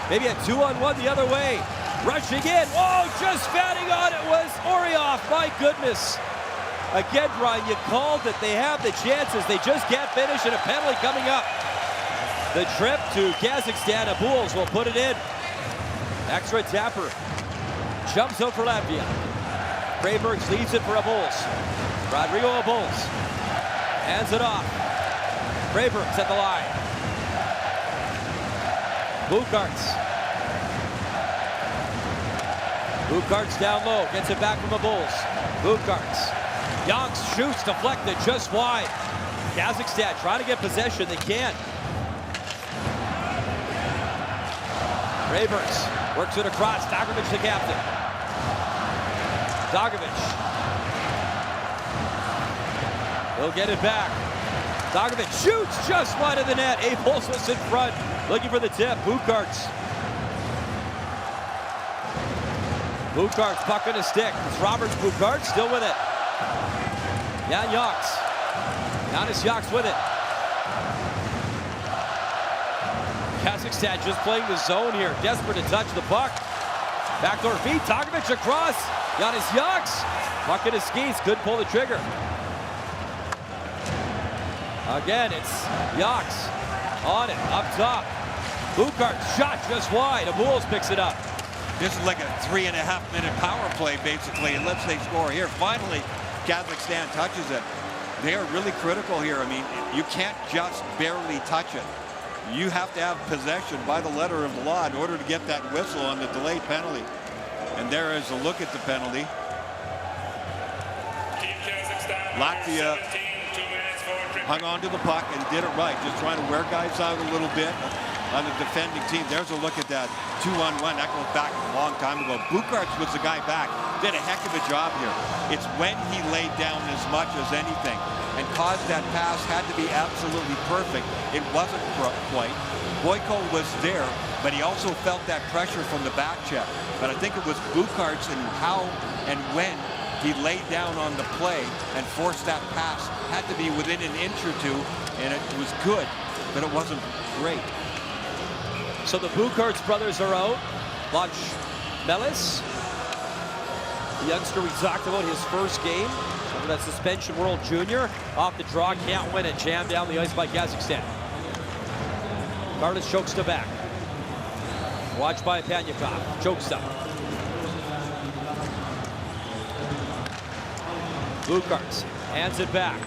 Maybe a 2-on-1 the other way. Rushing in. Oh, just fanning on it was Orioff. My goodness. Again, Brian, you called that they have the chances. They just can't finish, and a penalty coming up. The trip to Kazakhstan. Bulls will put it in. Extra tapper. Jumps out for Latvia. Freybergs leads it for a Bulls. Rodrigo Bulls hands it off. Freybergs at the line. Bukarts. Bukarts down low, gets it back from the Bulls. Bukarts. Youngs shoots, deflected just wide. Kazakhstan trying to get possession, they can't. Freybergs works it across, Dogovic the captain. Dogovic. He'll get it back. Dogovic shoots just wide of the net. Bulls was in front. Looking for the tip, Bukarts. Bukart's puck on his stick. It's Roberts Bukart still with it. Jan Jaks. Janis Jaks with it. Kazakhstan just playing the zone here. Desperate to touch the puck. Backdoor feed. Tokovic across. Janis Jaks. Puck in his skis. Couldn't pull the trigger. Again, it's Jaks on it. Up top. Bukart shot just wide. Abuls picks it up. This is like a 3.5-minute power play, basically, unless they score here. Finally, Kazakhstan touches it. They are really critical here. I mean, you can't just barely touch it. You have to have possession by the letter of the law in order to get that whistle on the delayed penalty. And there is a look at the penalty. Latvia hung on to the puck and did it right, just trying to wear guys out a little bit on the defending team. There's a look at that 2-on-1. That goes back a long time ago. Bukarts was the guy back. Did a heck of a job here. It's when he laid down as much as anything and caused that pass. Had to be absolutely perfect. It wasn't quite. Boyko was there, but he also felt that pressure from the back check. But I think it was Bukarts and how and when he laid down on the play and forced that pass. Had to be within an inch or two, and it was good, but it wasn't great. So the Bukarts brothers are out. Lunch Melis, the youngster we talked about, his first game over that suspension World Junior. Off the draw, can't win it. Jammed down the ice by Kazakhstan. Carlos Choksta back. Watched by Panyakov. Choksta. Bukarts hands it back.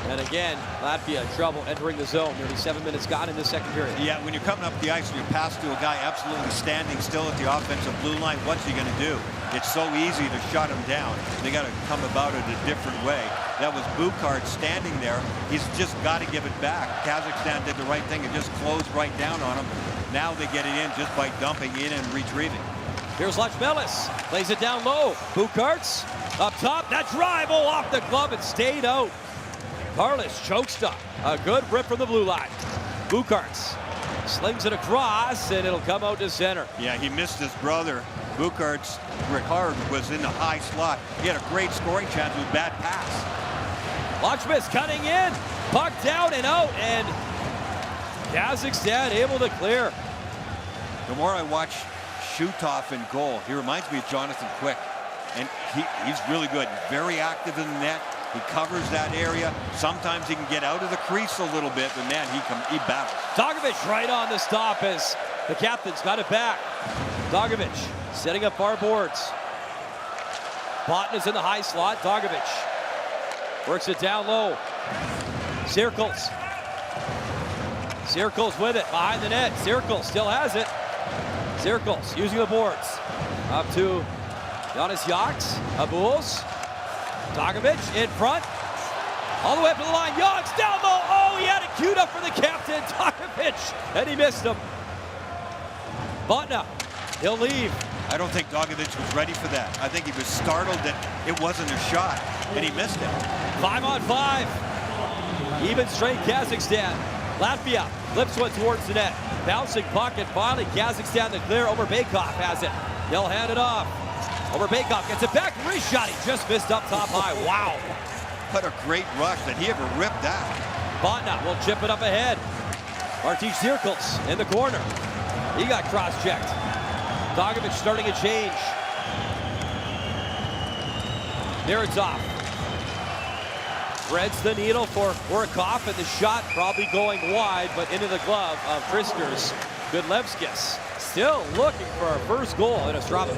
And again, Latvia trouble entering the zone. Nearly 7 minutes gone in this second period. Yeah, when you're coming up the ice and you pass to a guy absolutely standing still at the offensive blue line, what's he going to do? It's so easy to shut him down. They got to come about it a different way. That was Bukart standing there. He's just got to give it back. Kazakhstan did the right thing and just closed right down on him. Now they get it in just by dumping in and retrieving. Here's Lachmelis. Lays it down low. Bukarts up top. That drive off the glove and stayed out. Carlos Choksta, a good rip from the blue line. Bukarts slings it across, and it'll come out to center. Yeah, he missed his brother. Bukarts, Ricard, was in the high slot. He had a great scoring chance with bad pass. Lachmelis cutting in, puck down and out, and Kazakhstan able to clear. The more I watch Shutov in goal, he reminds me of Jonathan Quick, and he's really good. Very active in the net. He covers that area. Sometimes he can get out of the crease a little bit, but man, he battles. Dogovic right on the stop as the captain's got it back. Dogovic setting up far boards. Botten is in the high slot. Dogovic works it down low. Circles. Circles with it behind the net. Circles still has it. Circles using the boards. Up to Janis Jaks. Abuls. Dogovic in front, all the way up to the line. Jaks down low. Oh, he had it queued up for the captain, Dogovic, and he missed him. Botna, he'll leave. I don't think Dogovic was ready for that. I think he was startled that it wasn't a shot, and he missed it. 5-on-5. Even strength Kazakhstan. Latvia flips one towards the net. Bouncing puck, and finally Kazakhstan the clear. Over Bakov has it. They'll hand it off. Over Bakov gets it back. Wrist shot. He just missed up top high. Wow. What a great rush. Did he ever rip that? Botna will chip it up ahead. Martin Circles in the corner. He got cross-checked. Dogovic starting a change. Miritov threads the needle for Workhoff, and the shot probably going wide, but into the glove of Kriskers. Gudlevskis still looking for our first goal in Ostrava.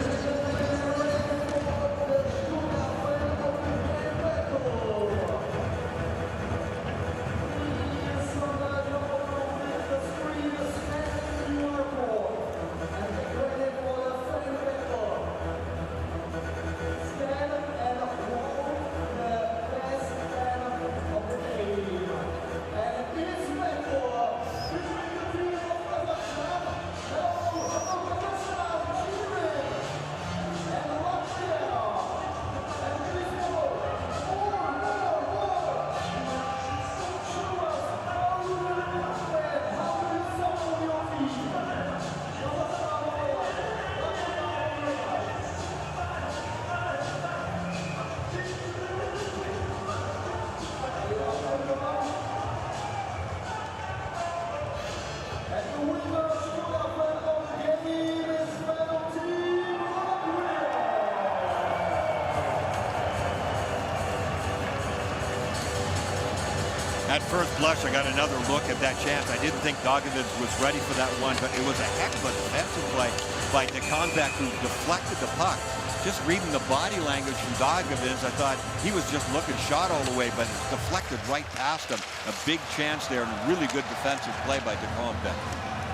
At first blush, I got another look at that chance. I didn't think Dagovic was ready for that one, but it was a heck of a defensive play by Dekonbek, who deflected the puck. Just reading the body language from Dagovic, I thought he was just looking shot all the way, but it deflected right past him. A big chance there and a really good defensive play by Dekonbek.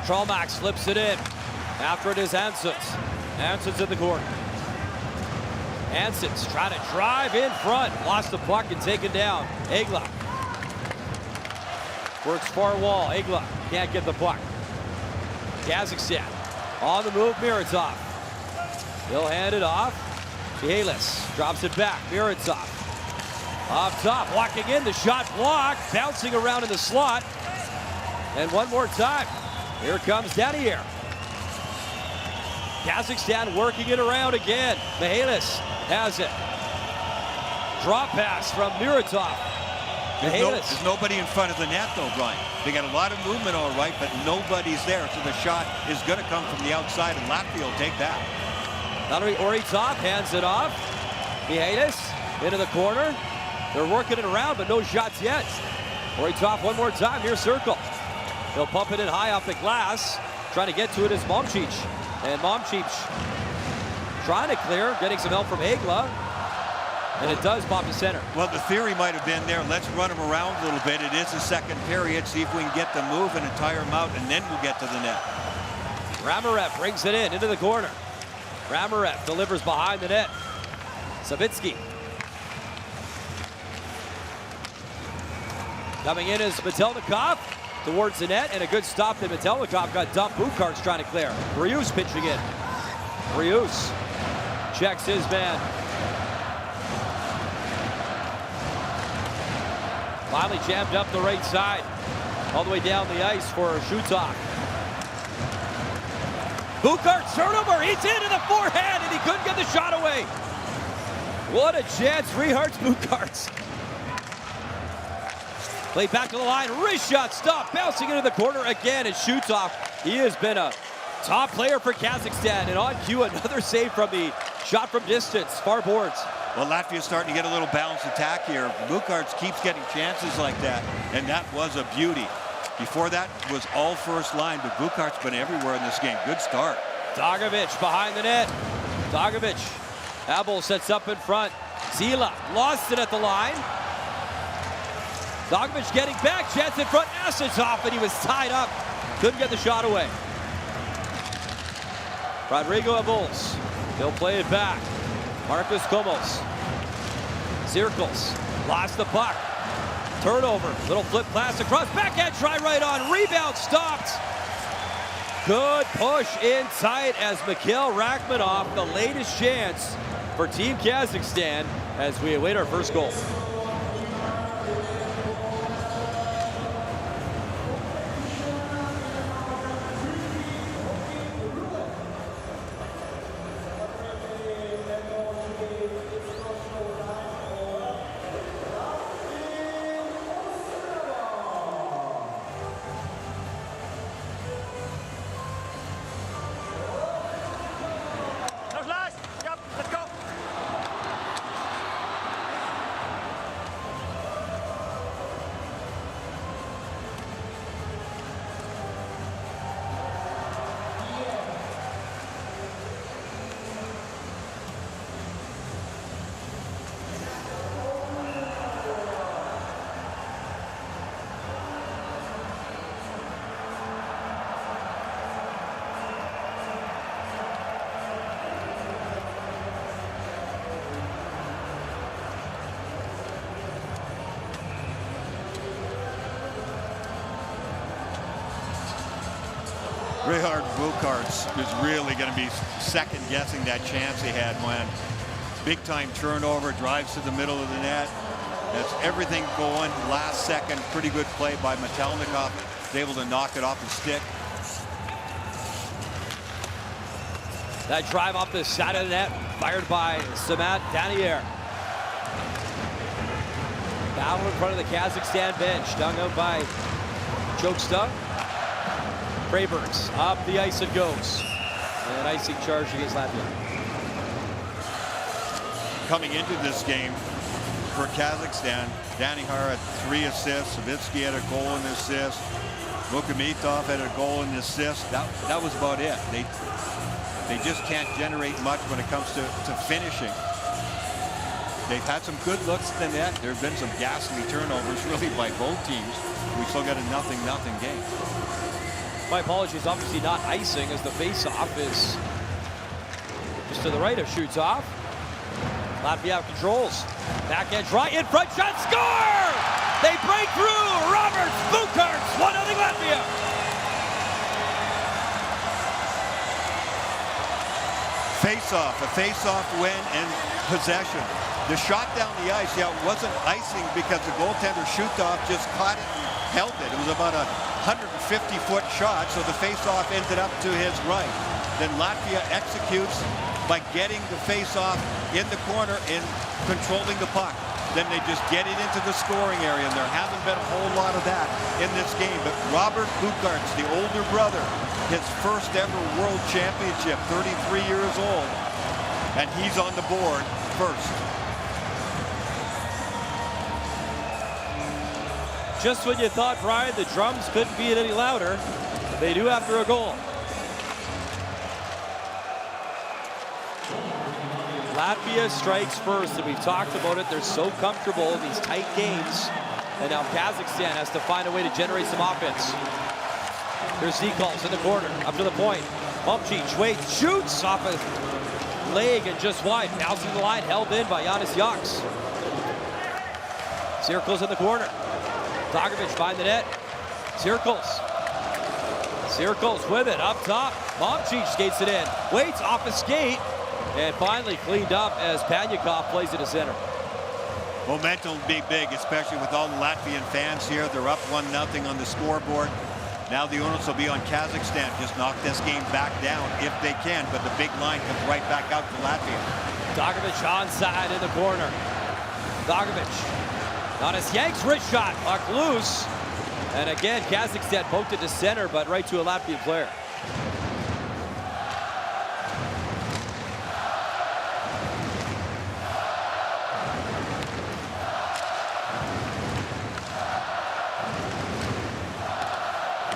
Trollmack slips it in. After it is Ansons. Ansons in the corner. Ansons trying to drive in front. Lost the puck and taken down. Egla works far wall. Egla can't get the puck. Kazakhstan on the move. Miratov. He'll hand it off. Mihalis drops it back. Miratov off top, walking in. The shot blocked. Bouncing around in the slot. And one more time. Here comes Danier. Kazakhstan working it around again. Mihalis has it. Drop pass from Miratov. There's nobody in front of the net though, Brian. They got a lot of movement all right, but nobody's there. So the shot is going to come from the outside, and Latvia will take that. Oritov hands it off. Mihalis into the corner. They're working it around, but no shots yet. Oritov one more time, near circle. He'll pump it in high off the glass. Trying to get to it is Momcic. And Momcic trying to clear, getting some help from Egla. And it does pop to center. Well, the theory might have been there. Let's run him around a little bit. It is the second period. See if we can get them moving and tire them out, and then we'll get to the net. Ramarev brings it in into the corner. Ramarev delivers behind the net. Savitsky. Coming in is Metelnikov towards the net, and a good stop that Metelnikov got dumped. Bukart's trying to clear. Rius pitching in. Rius checks his man. Finally jammed up the right side. All the way down the ice for Shutov. Bukart turnover. He's into the forehand, and he couldn't get the shot away. What a chance. Rehart's Bukart's. Played back to the line. Wrist shot stopped. Bouncing into the corner again. And Shutov. He has been a top player for Kazakhstan. And on cue, another save from the shot from distance. Far boards. Well, Latvia's starting to get a little balanced attack here. Bukarts keeps getting chances like that, and that was a beauty. Before that was all first line, but Bukart's been everywhere in this game. Good start. Dagovic behind the net. Dagovic. Abel sets up in front. Zila lost it at the line. Dagovic getting back. Chance in front. Assetov, and he was tied up. Couldn't get the shot away. Rodrigo Abuls. He'll play it back. Marcus Komos. Circles. Lost the puck. Turnover. Little flip pass across. Backhand try right on. Rebound stopped. Good push in tight as Mikhail Rakhmanov, the latest chance for Team Kazakhstan as we await our first goal. Richard Bukarts is really going to be second-guessing that chance he had when big-time turnover, drives to the middle of the net. That's everything going. Last second, pretty good play by Metelnikov. He's able to knock it off his stick. That drive off the side of the net, fired by Samat Danier. Battle in front of the Kazakhstan bench, dug out by Choksta. Kraybergs up the ice it goes. An icing charge against Latvia. Coming into this game, for Kazakhstan. Danihar had 3 assists. Savitsky had a goal and assist. Mukamitov had a goal and assist. That was about it. They just can't generate much when it comes to finishing. They've had some good looks at the net. There have been some ghastly turnovers really by both teams. We still got a 0-0 game. My apologies, obviously not icing as the face-off is just to the right of shoots off. Latvia controls. Backhand try, in front shot, score! They break through, Roberts, Bukarts, 1-0 Latvia. Face-off, a face-off win and possession. The shot down the ice, yeah, it wasn't icing because the goaltender shoot-off just caught it and held it. It was about a 150-foot shot, so the face-off ended up to his right. Then Latvia executes by getting the face-off in the corner and controlling the puck. Then they just get it into the scoring area, and there hasn't been a whole lot of that in this game. But Robert Bukarts, the older brother, his first ever World Championship, 33 years old, and he's on the board first. Just when you thought, Brian, the drums couldn't be any louder, they do after a goal. Latvia strikes first, and we've talked about it. They're so comfortable in these tight games. And now Kazakhstan has to find a way to generate some offense. Here's Zekal's in the corner, up to the point. Momcic waits, shoots off a leg and just wide. Bouncing the line, held in by Janis Jaks. Circles in the corner. Dragovic behind the net. Circles with it, up top. Momcic skates it in. Waits off a skate. And finally cleaned up as Panyakov plays it to center. Momentum will be big, especially with all the Latvian fans here. They're up 1-0 on the scoreboard. Now the onus will be on Kazakhstan. Just knock this game back down if they can, but the big line comes right back out to Latvia. Dragovic onside in the corner. Dragovic. Janis yanks wrist shot, puck loose. And again, Kazakhstan poked it to center, but right to a Latvian player.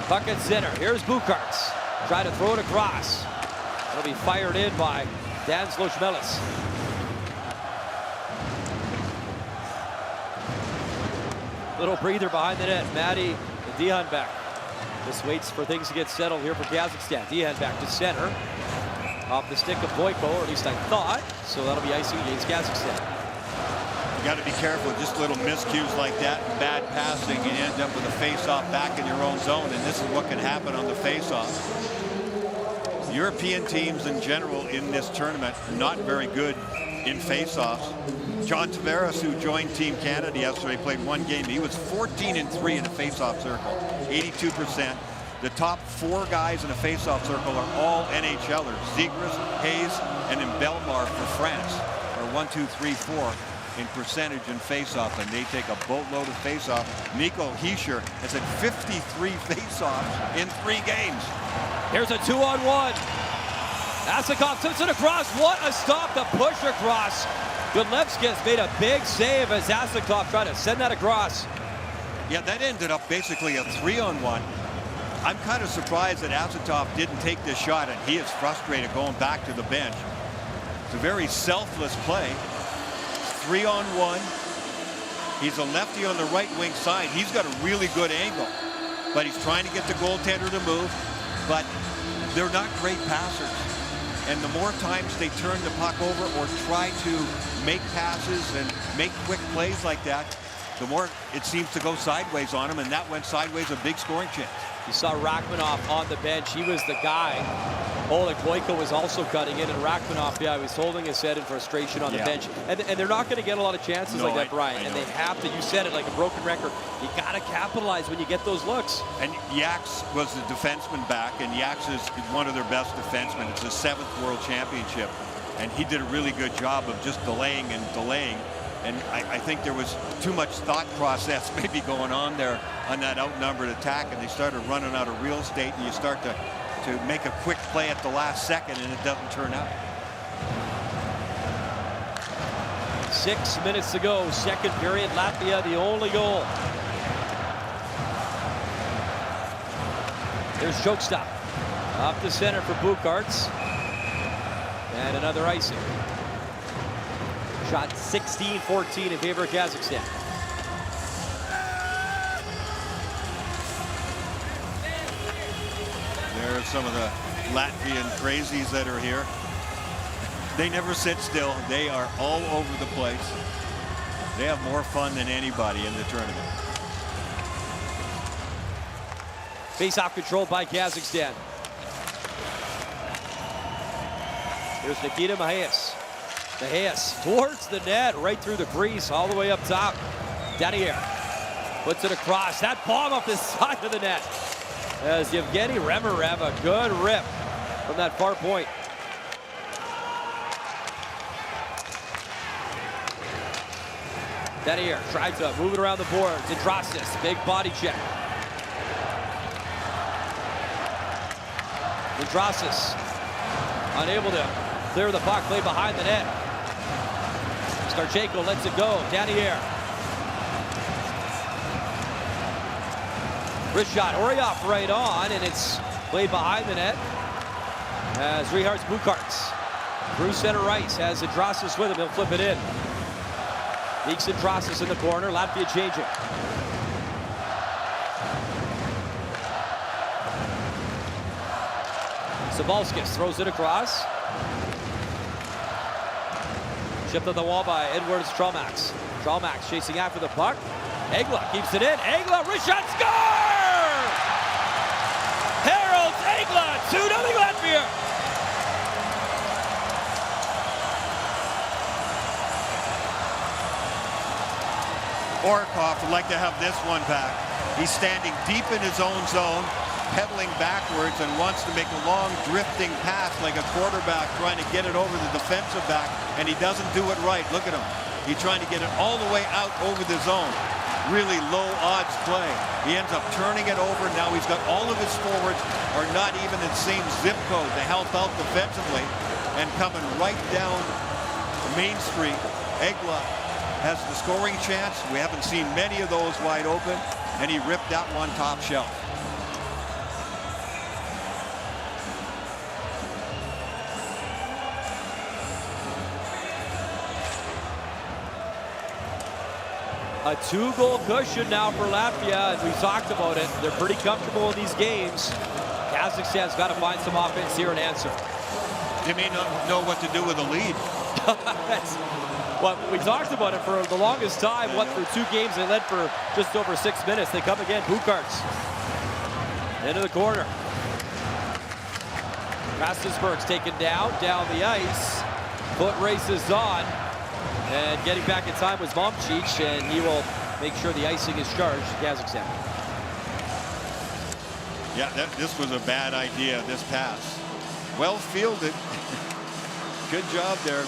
Puck at center. Here's Bukarts. Try to throw it across. It'll be fired in by Dan Slochmelis. Little breather behind the net. Maddie Dihanbek just waits for things to get settled here for Kazakhstan. Dihanbek to center. Off the stick of Boyko, or at least I thought. So that'll be icing against Kazakhstan. You got to be careful, just little miscues like that, bad passing, and end up with a face-off back in your own zone, and this is what can happen on the face-off. European teams in general in this tournament are not very good in face-offs. John Tavares, who joined Team Canada yesterday, played one game. He was 14-3 in the face-off circle, 82%. The top 4 guys in a face-off circle are all NHLers. Zegras, Hayes, and then Belmar for France are 1, 2, 3, 4. In percentage in face-off, and they take a boatload of face-off. Nico Hischier has had 53 face-offs in 3 games. Here's a 2-on-1. Asakov tips it across. What a stop to push across. Gudlevskis made a big save as Asakov tried to send that across. Yeah, that ended up basically a 3-on-1. I'm kind of surprised that Asakov didn't take this shot, and he is frustrated going back to the bench. It's a very selfless play. 3-on-1. He's a lefty on the right wing side. He's got a really good angle, but he's trying to get the goaltender to move, but they're not great passers. And the more times they turn the puck over or try to make passes and make quick plays like that, the more it seems to go sideways on him, and that went sideways, a big scoring chance. You saw Rachmanov on the bench. He was the guy. Oleg Boyko was also cutting in, and Rachmanov, yeah, he was holding his head in frustration on the bench. And they're not going to get a lot of chances like that, Brian. And they have to, you said it like a broken record, you got to capitalize when you get those looks. And Yaks was the defenseman back, and Yaks is one of their best defensemen. It's his 7th World Championship, and he did a really good job of just delaying and delaying. And I think there was too much thought process maybe going on there on that outnumbered attack, and they started running out of real estate, and you start to make a quick play at the last second, and it doesn't turn out. 6 minutes to go. Second period, Latvia the only goal. There's Chokestop. Up the center for Bukarts. And another icing. Shot 16-14 in favor of Kazakhstan. There are some of the Latvian crazies that are here. They never sit still. They are all over the place. They have more fun than anybody in the tournament. Face-off controlled by Kazakhstan. Here's Nikita Mahias. Mahias towards the net, right through the crease, all the way up top. Danier puts it across. That bomb off the side of the net. As Yevgeny Remerev, a good rip from that far point. Danier tried to move it around the board. Dindrasis, big body check. Dindrasis unable to clear the puck, play behind the net. Starchenko lets it go. Danier. Wrist shot, Oryov right on, and it's played behind the net as Richards Bukarts. Through center ice, has Dindrasis with him, he'll flip it in. Meeks Dindrasis in the corner, Latvia changing. Sabalskis throws it across. Chipped on the wall by Edwards Traumax. Traumax chasing after the puck. Egla keeps it in. Egla, wrist shot, score! Harold Egla, 2-0 Latvia. Orkov would like to have this one back. He's standing deep in his own zone, pedaling backwards, and wants to make a long drifting pass like a quarterback trying to get it over the defensive back, and he doesn't do it right. Look at him. He's trying to get it all the way out over the zone. Really low odds play. He ends up turning it over. Now he's got all of his forwards are not even in the same zip code to help out defensively, and coming right down Main Street. Egla has the scoring chance. We haven't seen many of those wide open, and he ripped that one top shelf. A 2-goal cushion now for Latvia, and we talked about it. They're pretty comfortable in these games. Kazakhstan's got to find some offense here and answer. They may not know what to do with a lead. Well, we talked about it for the longest time. What, through 2 games, they led for just over 6 minutes. They come again, Bukarts. Into the corner. Rasmusberg's taken down the ice. Foot races on. And getting back in time was Momcic, and he will make sure the icing is charged to Kazakhstan. Yeah, this was a bad idea, this pass. Well fielded. Good job there.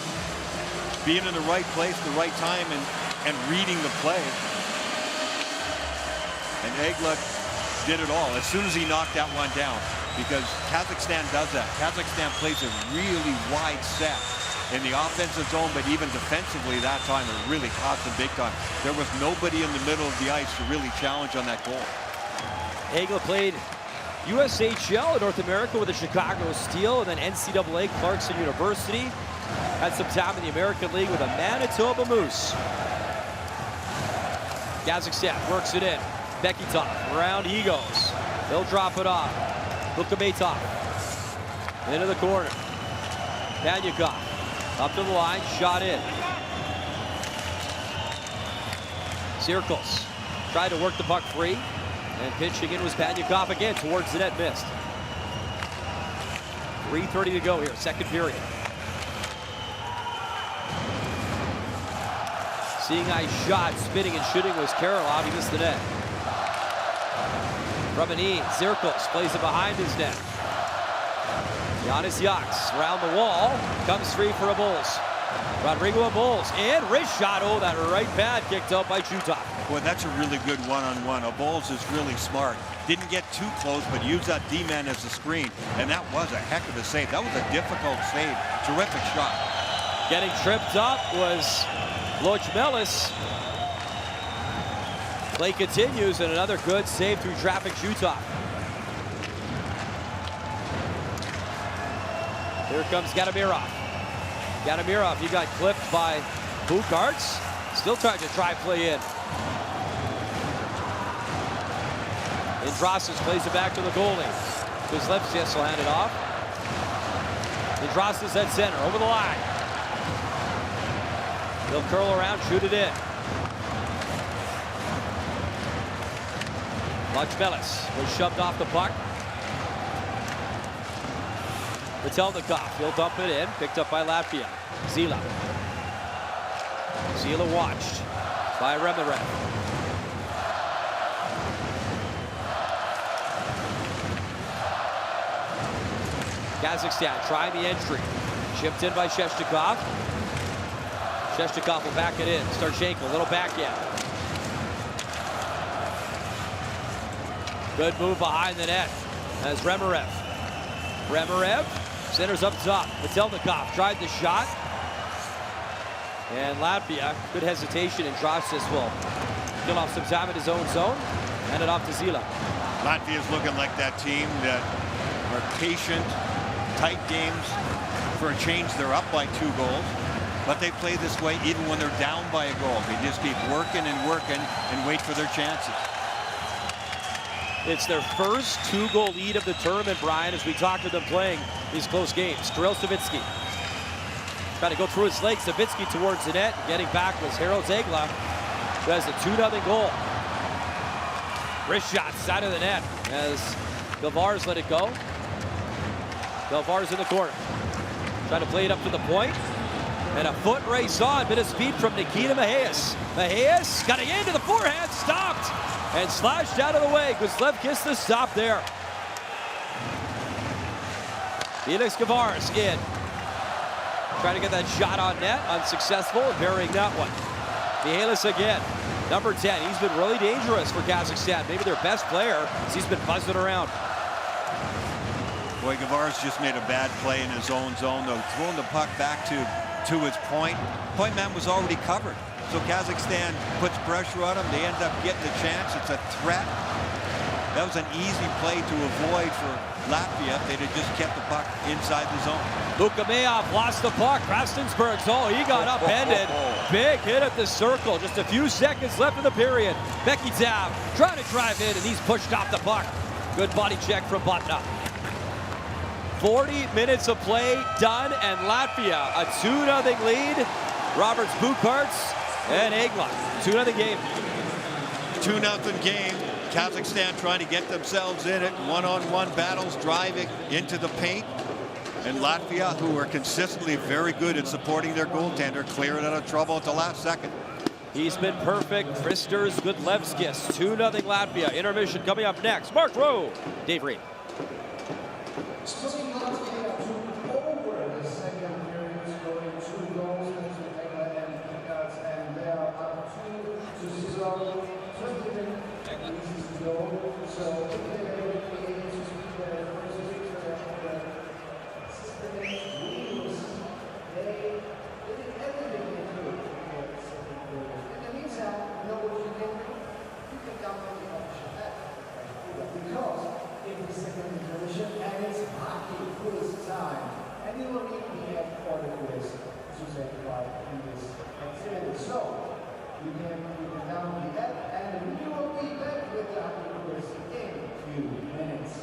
Being in the right place, the right time, and reading the play. And Egla did it all as soon as he knocked that one down, because Kazakhstan does that. Kazakhstan plays a really wide set in the offensive zone, but even defensively that time it really cost them big time. There was nobody in the middle of the ice to really challenge on that goal. Egla played USHL in North America with the Chicago Steel, and then NCAA Clarkson University. Had some time in the American League with the Manitoba Moose. Kazakhstan works it in. Bekitov, around he goes. They'll drop it off. Lukametov into the corner. Panyukov up to the line, shot in. Circles tried to work the puck free, and pitching in was Panyukov again towards the net, missed. 3:30 to go here, second period. Seeing ice shot, spinning and shooting was Karolov. He missed the net. Rumanin, Zirkles plays it behind his net. Giannis Yaks around the wall, comes free for a Bulls. Rodrigo a Bulls, and wrist shot. Oh, that right pad kicked out by Chutov. Boy, that's a really good one-on-one. A Bulls is really smart. Didn't get too close, but used that D-man as a screen, and that was a heck of a save. That was a difficult save. Terrific shot. Getting tripped up was Lochmelis. Play continues, and another good save through traffic shoots-off. Here comes Gadamirov. Gadamirov, he got clipped by Bukarts. Still trying to play in. Indrasas plays it back to the goalie. Kuzlevskis will hand it off. Indrasas at center, over the line. He'll curl around, shoot it in. Lochmelis was shoved off the puck. Metelnikov, he'll dump it in, picked up by Latvia. Zila. Zila watched by Remerev. Kazakhstan trying the entry. Chipped in by Sheshnikov. Sheshnikov will back it in. Starchenko, a little backhand. Good move behind the net as Remerev. Remerev centers up top. Metelnikov tried the shot. And Latvia, good hesitation, and Drossis will kill off some time in his own zone. Hand it off to Zila. Latvia's looking like that team that are patient, tight games. For a change, they're up by 2 goals. But they play this way even when they're down by a goal. They just keep working and working and wait for their chances. It's their first 2-goal lead of the tournament, Brian, as we talk to them playing these close games. Kirill Savitsky trying to go through his legs. Savitsky towards the net. Getting back was Harold Zegla, who has a 2-0 goal. Wrist shot, side of the net, as Gavars let it go. Gavars in the corner. Trying to play it up to the point. And a foot race on, bit of speed from Nikita Maheas. Maheas cutting into the forehand, stopped, and slashed out of the way. Guzlev the stop there. Felix Gavars in. Trying to get that shot on net, unsuccessful, and burying that one. Mihalis again, number 10. He's been really dangerous for Kazakhstan. Maybe their best player, as he's been buzzing around. Boy, Gavars just made a bad play in his own zone, though. Throwing the puck back to his point. Point man was already covered. So Kazakhstan puts pressure on him. They end up getting the chance. It's a threat. That was an easy play to avoid for Latvia if they'd have just kept the puck inside the zone. Lukameyev lost the puck. Krastensberg's, he got upended. Big hit at the circle. Just a few seconds left in the period. Bekitav trying to drive in, and he's pushed off the puck. Good body check from Butna. 40 minutes of play done, and Latvia a 2-0 lead. Roberts, Bukarts, and Egla. 2-0 game. 2-0 game. Kazakhstan trying to get themselves in it. One-on-one battles, driving into the paint. And Latvia, who are consistently very good at supporting their goaltender, clearing out of trouble at the last second. He's been perfect. Kristers Gudlevskis. 2-0 Latvia. Intermission coming up next. Mark Rowe, Dave Reed. Swing Latvia took over the second period, scoring 2 goals into England and Bukarts, and they are up 2-0. 20 minutes to go, so if they are able to speak their first victory after systematic wins, they did everything they could for the second period. In the meantime, you know what you can do? You can download the option app, because in the second intermission, and it's hockey quiz time. And you will need to have for the quiz to take part in this activity. So, you can download the app, and we will be back with the hockey quiz in a few minutes.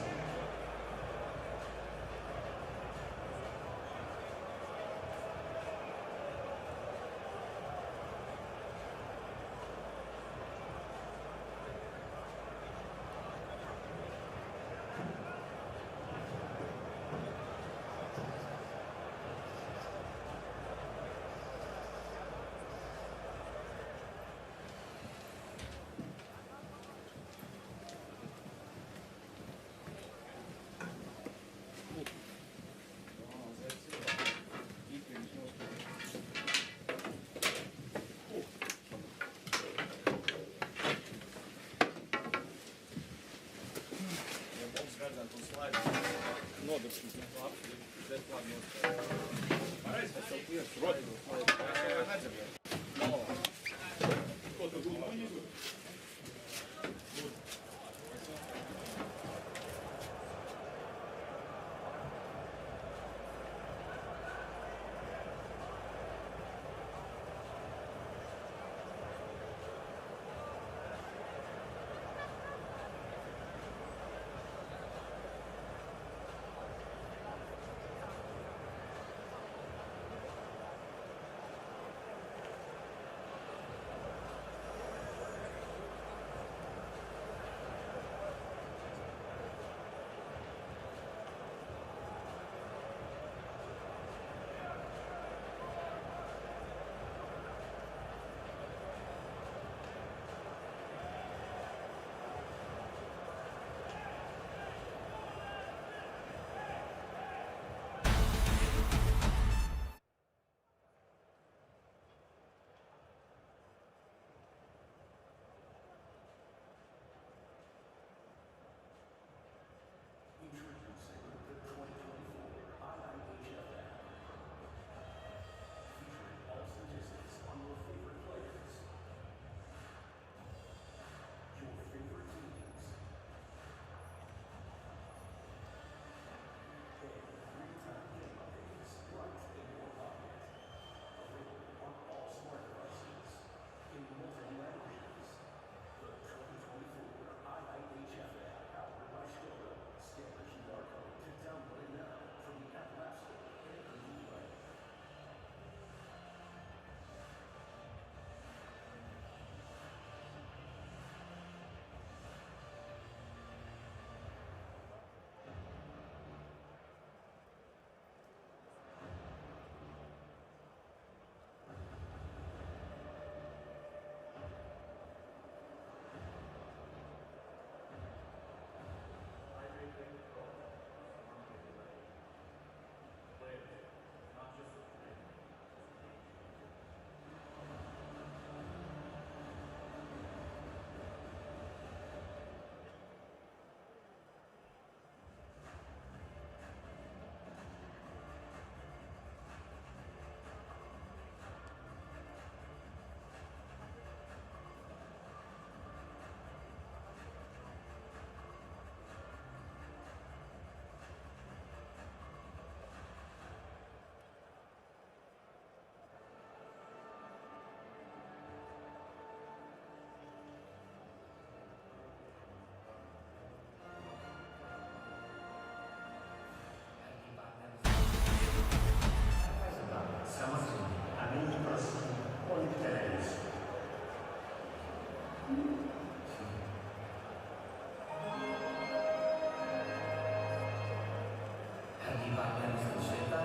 ekipa na mistrzostw świata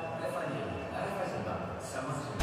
reprezentant samozrówny.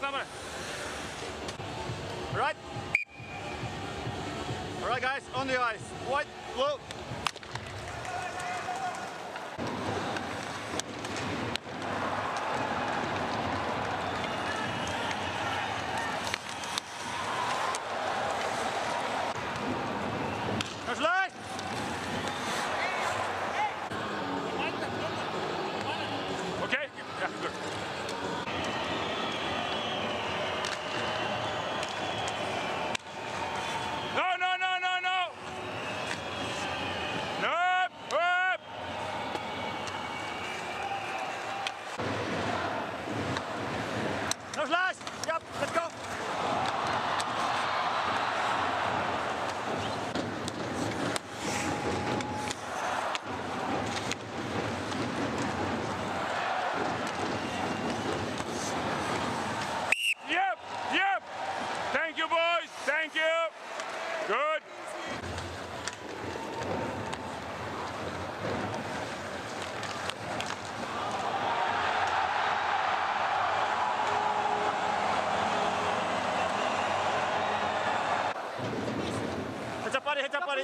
Number. Right. All right, guys, on the ice. White, blue. Okay? Yeah, good. Хачапари!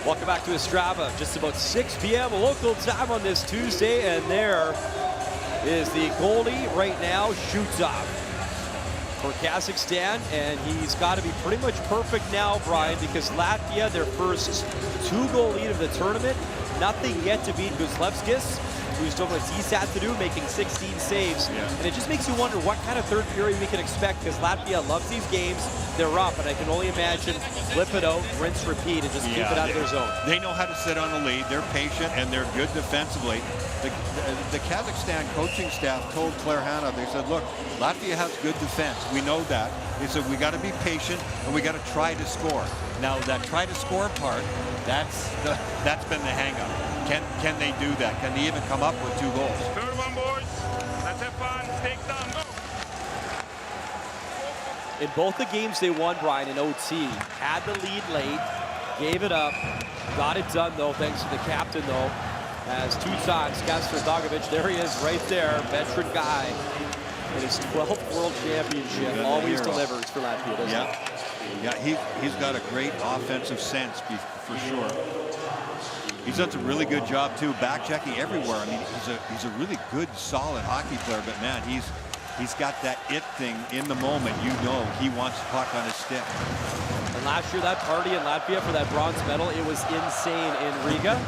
Welcome back to Ostrava. Just about 6 p.m. local time on this Tuesday, and there is the goalie right now, shoots off for Kazakhstan, and he's got to be pretty much perfect now, Brian, because Latvia, their first 2-goal lead of the tournament, nothing yet to beat Guzlevskis, who's doing what he's had to do, making 16 saves. And it just makes you wonder what kind of third period we can expect, because Latvia loves these games. They're up, and I can only imagine flip it out, rinse, repeat, and just keep it out of their zone. They know how to sit on a lead. They're patient, and they're good defensively. The Kazakhstan coaching staff told Claire Hanna, they said, look, Latvia has good defense. We know that. They said, we got to be patient, and we got to try to score. Now, that try to score part, that's been the hang-up. Can they do that? Can they even come up with 2 goals? Third one, boys. Let's have fun. Take down. Go. In both the games they won, Brian, in OT, had the lead late, gave it up, got it done, though, thanks to the captain, though, as 2 times, Kasper Dogovic, there he is right there, veteran guy, in his 12th World Championship, always delivers for Latvia, doesn't he? Yeah, he's got a great offensive sense, for sure. He's done some really good job, too, back-checking everywhere. I mean, he's a really good, solid hockey player, but, man, he's got that it thing in the moment. You know he wants the puck on his stick. And last year, that party in Latvia for that bronze medal, it was insane in Riga.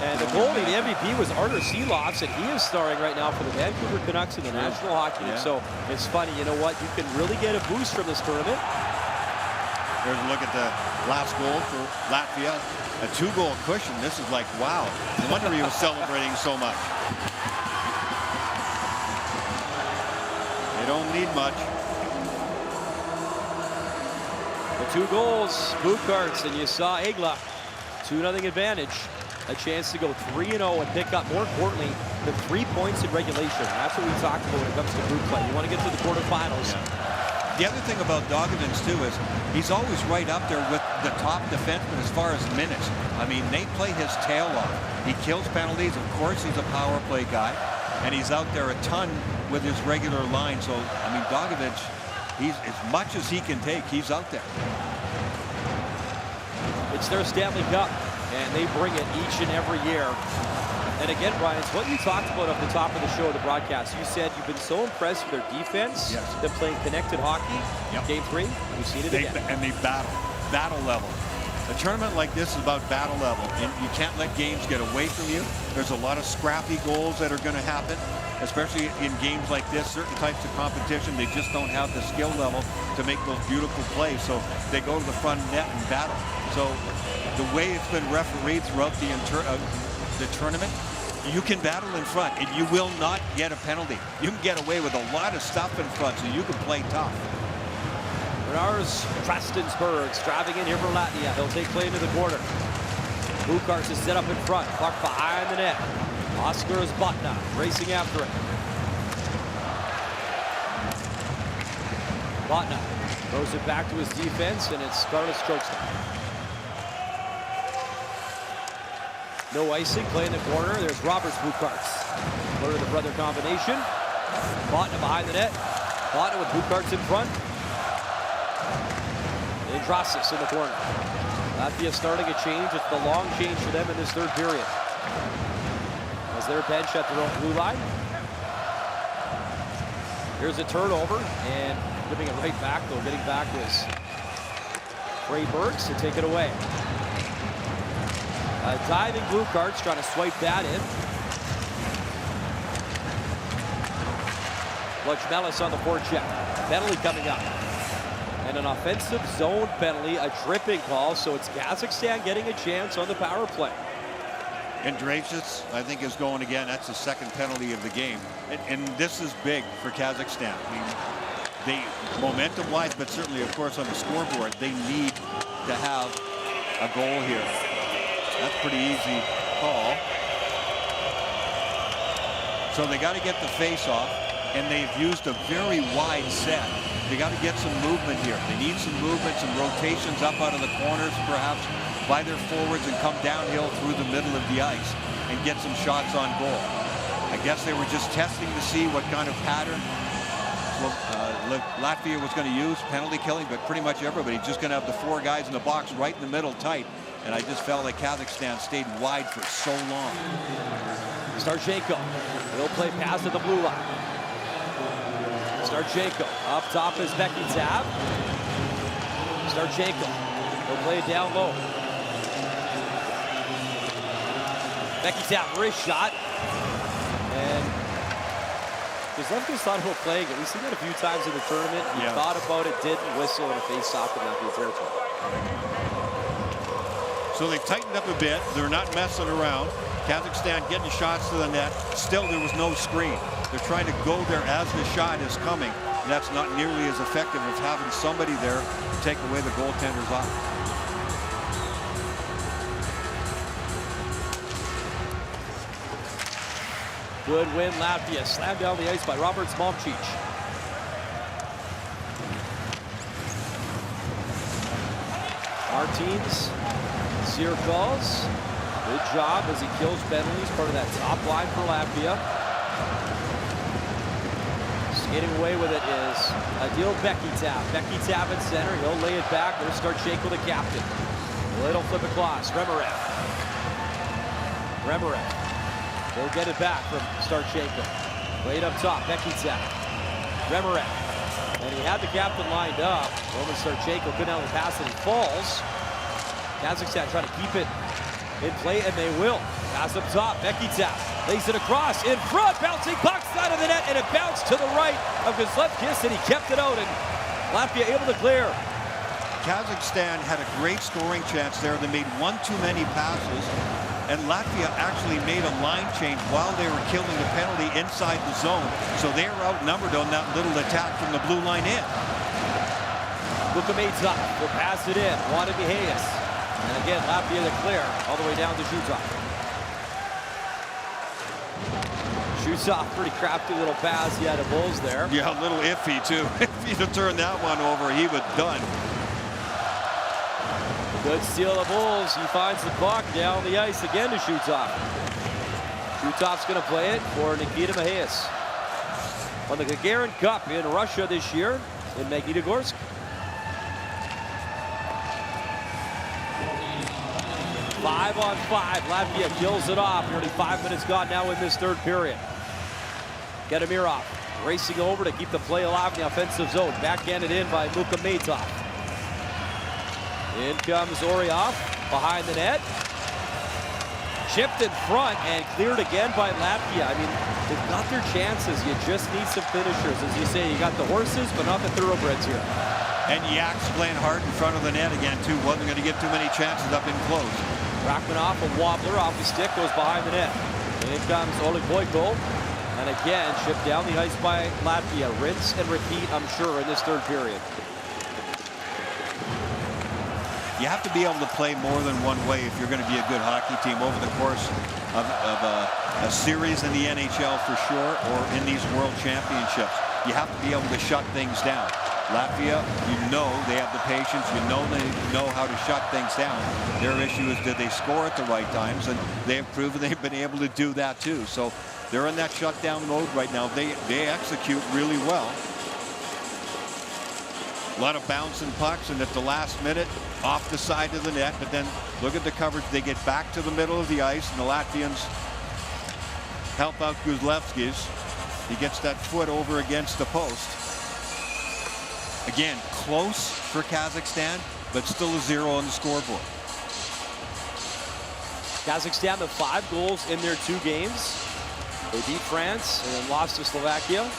And the goalie, the MVP, was Artur Silovs, and he is starring right now for the Vancouver Canucks in the National Hockey League. So it's funny, you know what? You can really get a boost from this tournament. There's a look at the last goal for Latvia. A 2-goal cushion. This is like, wow. No wonder he was celebrating so much. They don't need much. The 2 goals, Bukarts, and you saw Egla, 2-0 advantage. A chance to go 3-0 and pick up, more importantly, the 3 points in regulation. That's what we talked about when it comes to group play. You want to get to the quarterfinals. Yeah. The other thing about Dogovic, too, is he's always right up there with the top defenseman as far as minutes. I mean, they play his tail off. He kills penalties. Of course, he's a power play guy. And he's out there a ton with his regular line. So, I mean, Dogovic, he's as much as he can take, he's out there. It's their Stanley Cup, and they bring it each and every year. And again, Brian, it's what you talked about at the top of the show, the broadcast. You said you've been so impressed with their defense. Yes. They're playing connected hockey. Yep. Game 3, we've seen it again. And they battle level. A tournament like this is about battle level. And you can't let games get away from you. There's a lot of scrappy goals that are going to happen, especially in games like this. Certain types of competition, they just don't have the skill level to make those beautiful plays. So they go to the front net and battle. So the way it's been refereed throughout the tournament, you can battle in front and you will not get a penalty. You can get away with a lot of stuff in front, so you can play tough. Lars Trastensberg's driving in here for Latvia. He'll take play into the corner. Bukarts is set up in front. Puck behind the net. Oscar is Botna racing after it. Botna throws it back to his defense, and it's Carlos Chokestad. No icing, play in the corner. There's Roberts Bukarts. Learn the brother combination. Botna behind the net. Botna with Bukarts in front. Indrasis in the corner. Latvia starting a change. It's the long change for them in this third period. As their bench at their own blue line. Here's a turnover, and giving it right back, though. Getting back was Ray Burks to take it away. Diving blue cards, trying to swipe that in. Lutchmelis on the forecheck. Penalty coming up. And an offensive zone penalty, a tripping call, so it's Kazakhstan getting a chance on the power play. Indrasis, I think, is going again. That's the second penalty of the game. And this is big for Kazakhstan. I mean, they, momentum-wise, but certainly, of course, on the scoreboard, they need to have a goal here. That's a pretty easy call. So they got to get the face-off, and they've used a very wide set. They got to get some movement here. They need some movement, some rotations up out of the corners, perhaps, by their forwards, and come downhill through the middle of the ice and get some shots on goal. I guess they were just testing to see what kind of pattern Latvia was going to use, penalty killing, but pretty much everybody just going to have the four guys in the box right in the middle tight. And I just felt like Kazakhstan stayed wide for so long. Starchenko, he'll play pass to the blue line. Starchenko, up top is Bekitav. Starchenko, he'll play it down low. Bekitav, wrist shot. And Kozlevskis thought about playing it. We've seen that a few times in the tournament. He thought about it, didn't whistle, and a face-off in Latvia territory. So they've tightened up a bit. They're not messing around. Kazakhstan getting shots to the net. Still, there was no screen. They're trying to go there as the shot is coming. And that's not nearly as effective as having somebody there to take away the goaltender's off. Good win, Latvia. Slammed down the ice by Robert Momcic. Martins, Sear calls. Good job as he kills penalties, part of that top line for Latvia. Skating away with it is Adil Bekitav. Bekitav at center, he'll lay it back. There's Starchenko, the captain. Little flip across, Remerev. He'll get it back from Starchenko. Laid up top, Bekitav. Remerev. And he had the captain lined up. Roman Starchenko couldn't handle the pass and he falls. Kazakhstan trying to keep it in play, and they will. Pass up top, Bekitav lays it across, in front, bouncing puck side of the net, and it bounced to the right of Kozlevskis, and he kept it out, and Latvia able to clear. Kazakhstan had a great scoring chance there. They made one too many passes, and Latvia actually made a line change while they were killing the penalty inside the zone, so they were outnumbered on that little attack from the blue line in. Lukametov will pass it in, wanted Mihaias. And again, Latvia to clear all the way down to Shutov. Shutov, pretty crafty little pass. He had a Bulls there. Yeah, a little iffy too. If he'd have turned that one over, he was done. Good steal of Bulls. He finds the puck down the ice again to Shutov. Shutov's going to play it for Nikita Mihaias. On the Gagarin Cup in Russia this year in Magnitogorsk. 5-on-5, Latvia kills it off. Nearly 5 minutes gone now in this third period. Gadamirov racing over to keep the play alive in the offensive zone. Backhanded in by Lukametov. In comes Orioff behind the net. Chipped in front and cleared again by Latvia. I mean, they've got their chances. You just need some finishers. As you say, you got the horses, but not the thoroughbreds here. And Yak's playing hard in front of the net again, too. Wasn't going to get too many chances up in close. Rachmanov, a wobbler off the stick, goes behind the net. In comes Oleg Boyko. And again, chipped down the ice by Latvia. Rinse and repeat, I'm sure, in this third period. You have to be able to play more than one way if you're going to be a good hockey team over the course of a series in the NHL for sure, or in these World Championships. You have to be able to shut things down. Latvia, you know they have the patience, you know they know how to shut things down. Their issue is, did they score at the right times? And they have proven they've been able to do that too. So they're in that shutdown mode right now. They execute really well. A lot of bouncing pucks, and at the last minute, off the side of the net. But then look at the coverage. They get back to the middle of the ice, and the Latvians help out Guzlevskis. He gets that foot over against the post. Again, close for Kazakhstan, but still a 0 on the scoreboard. Kazakhstan with 5 goals in their 2 games. They beat France and then lost to Slovakia.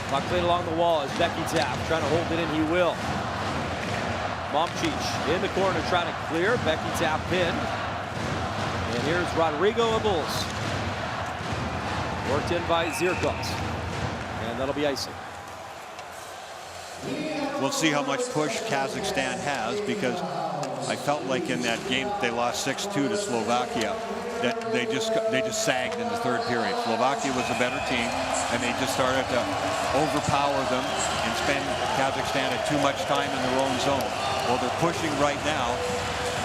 Puck played along the wall as Becky Tapp trying to hold it in. He will. Momcic in the corner trying to clear. Becky Tapp pinned. And here's Rodrigo Abuls. Worked in by Zirkos. And that'll be icing. We'll see how much push Kazakhstan has, because I felt like in that game they lost 6-2 to Slovakia, that they just sagged in the 3rd period. Slovakia was a better team, and they just started to overpower them and spend Kazakhstan at too much time in their own zone. Well, they're pushing right now.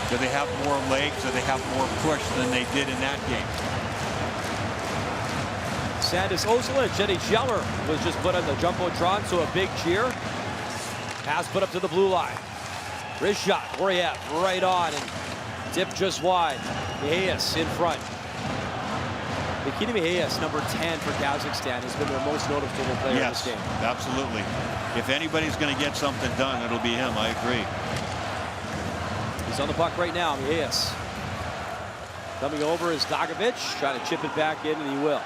Do they have more legs? Do they have more push than they did in that game? Sandis Ozilic, Jenny Jeller was just put on the Jumbotron, so a big cheer. Pass put up to the blue line. Wrist shot, Oriev right on and tipped just wide. Miheas in front. Nikita Miheas, number 10 for Kazakhstan, has been their most noticeable player in this game. Absolutely. If anybody's going to get something done, it'll be him. I agree. He's on the puck right now, Miheas. Coming over is Dagovic, trying to chip it back in, and he will.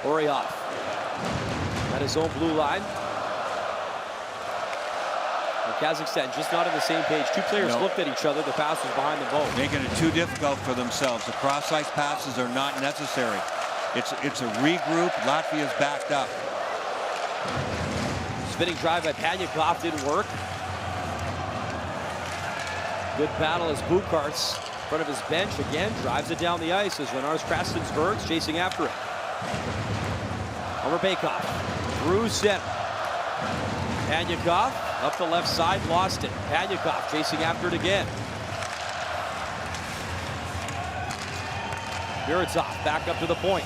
Oriev at his own blue line. And Kazakhstan just not on the same page. 2 players looked at each other. The pass was behind the boat. Making it too difficult for themselves. The cross-ice passes are not necessary. It's a regroup. Latvia's backed up. Spinning drive by Panyakov didn't work. Good battle as Bukarts in front of his bench again drives it down the ice as Renars Krastensberg's chasing after it. Over Bakov, through center. Panyakov up the left side, lost it. Panyakov chasing after it again. Miritov back up to the point.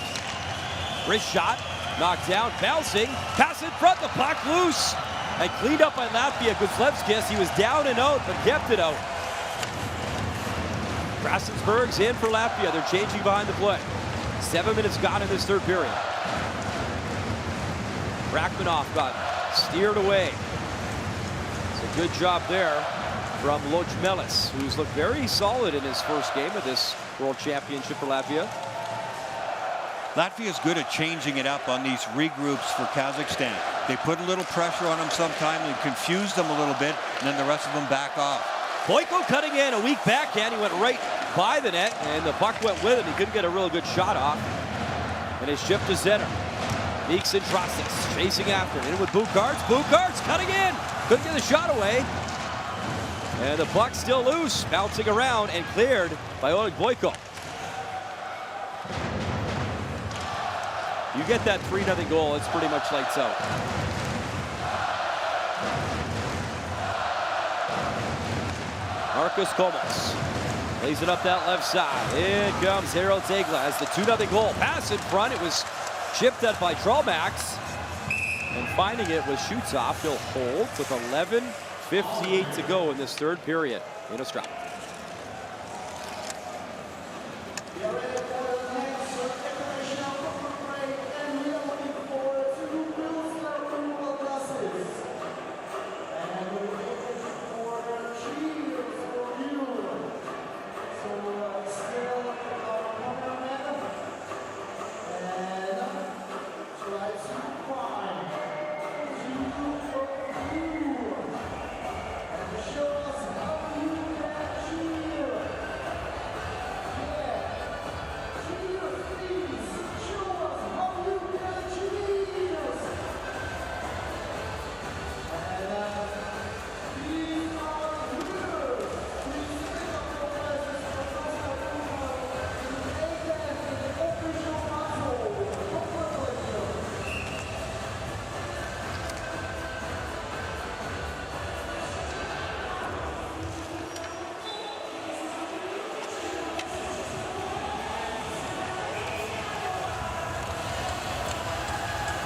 Wrist shot, knocked down, bouncing, pass in front, the puck loose. And cleaned up by Latvia. Guzlevskis, he was down and out, but kept it out. Krastensberg's in for Latvia. They're changing behind the play. 7 minutes gone in this 3rd period. Rachmanov got steered away. It's a good job there from Lojmelis, who's looked very solid in his 1st game of this World Championship for Latvia. Latvia's good at changing it up on these regroups for Kazakhstan. They put a little pressure on them sometime and confuse them a little bit, and then the rest of them back off. Boyko cutting in, a weak backhand. He went right by the net, and the puck went with him. He couldn't get a real good shot off. And it's shift to center. Meeks and Trostis chasing after. In with Bukarts. Bukarts cutting in. Couldn't get the shot away. And the puck still loose. Bouncing around and cleared by Oleg Boyko. You get that 3-0 goal, it's pretty much lights out. Marcus Komos lays it up that left side. In comes Harold Tegla as the 2-0 goal. Pass in front. It was chipped at by Trollmax. And finding it was shoots off. He'll hold with 11:58 to go in this 3rd period in Ostrava.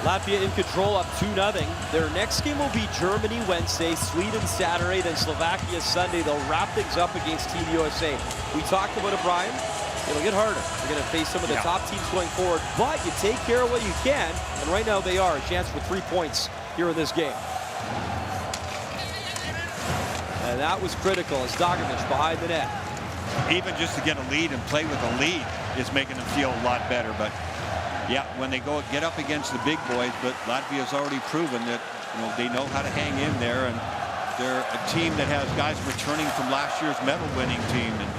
Latvia in control, up 2-0. Their next game will be Germany Wednesday, Sweden Saturday, then Slovakia Sunday. They'll wrap things up against Team USA. We talked about it, Brian. It'll get harder. They're going to face some of the top teams going forward, but you take care of what you can, and right now they are. A chance for 3 points here in this game. And that was critical as Dogovic behind the net. Even just to get a lead and play with a lead is making them feel a lot better. But yeah, when they get up against the big boys, but Latvia's already proven that they know how to hang in there, and they're a team that has guys returning from last year's medal-winning team, and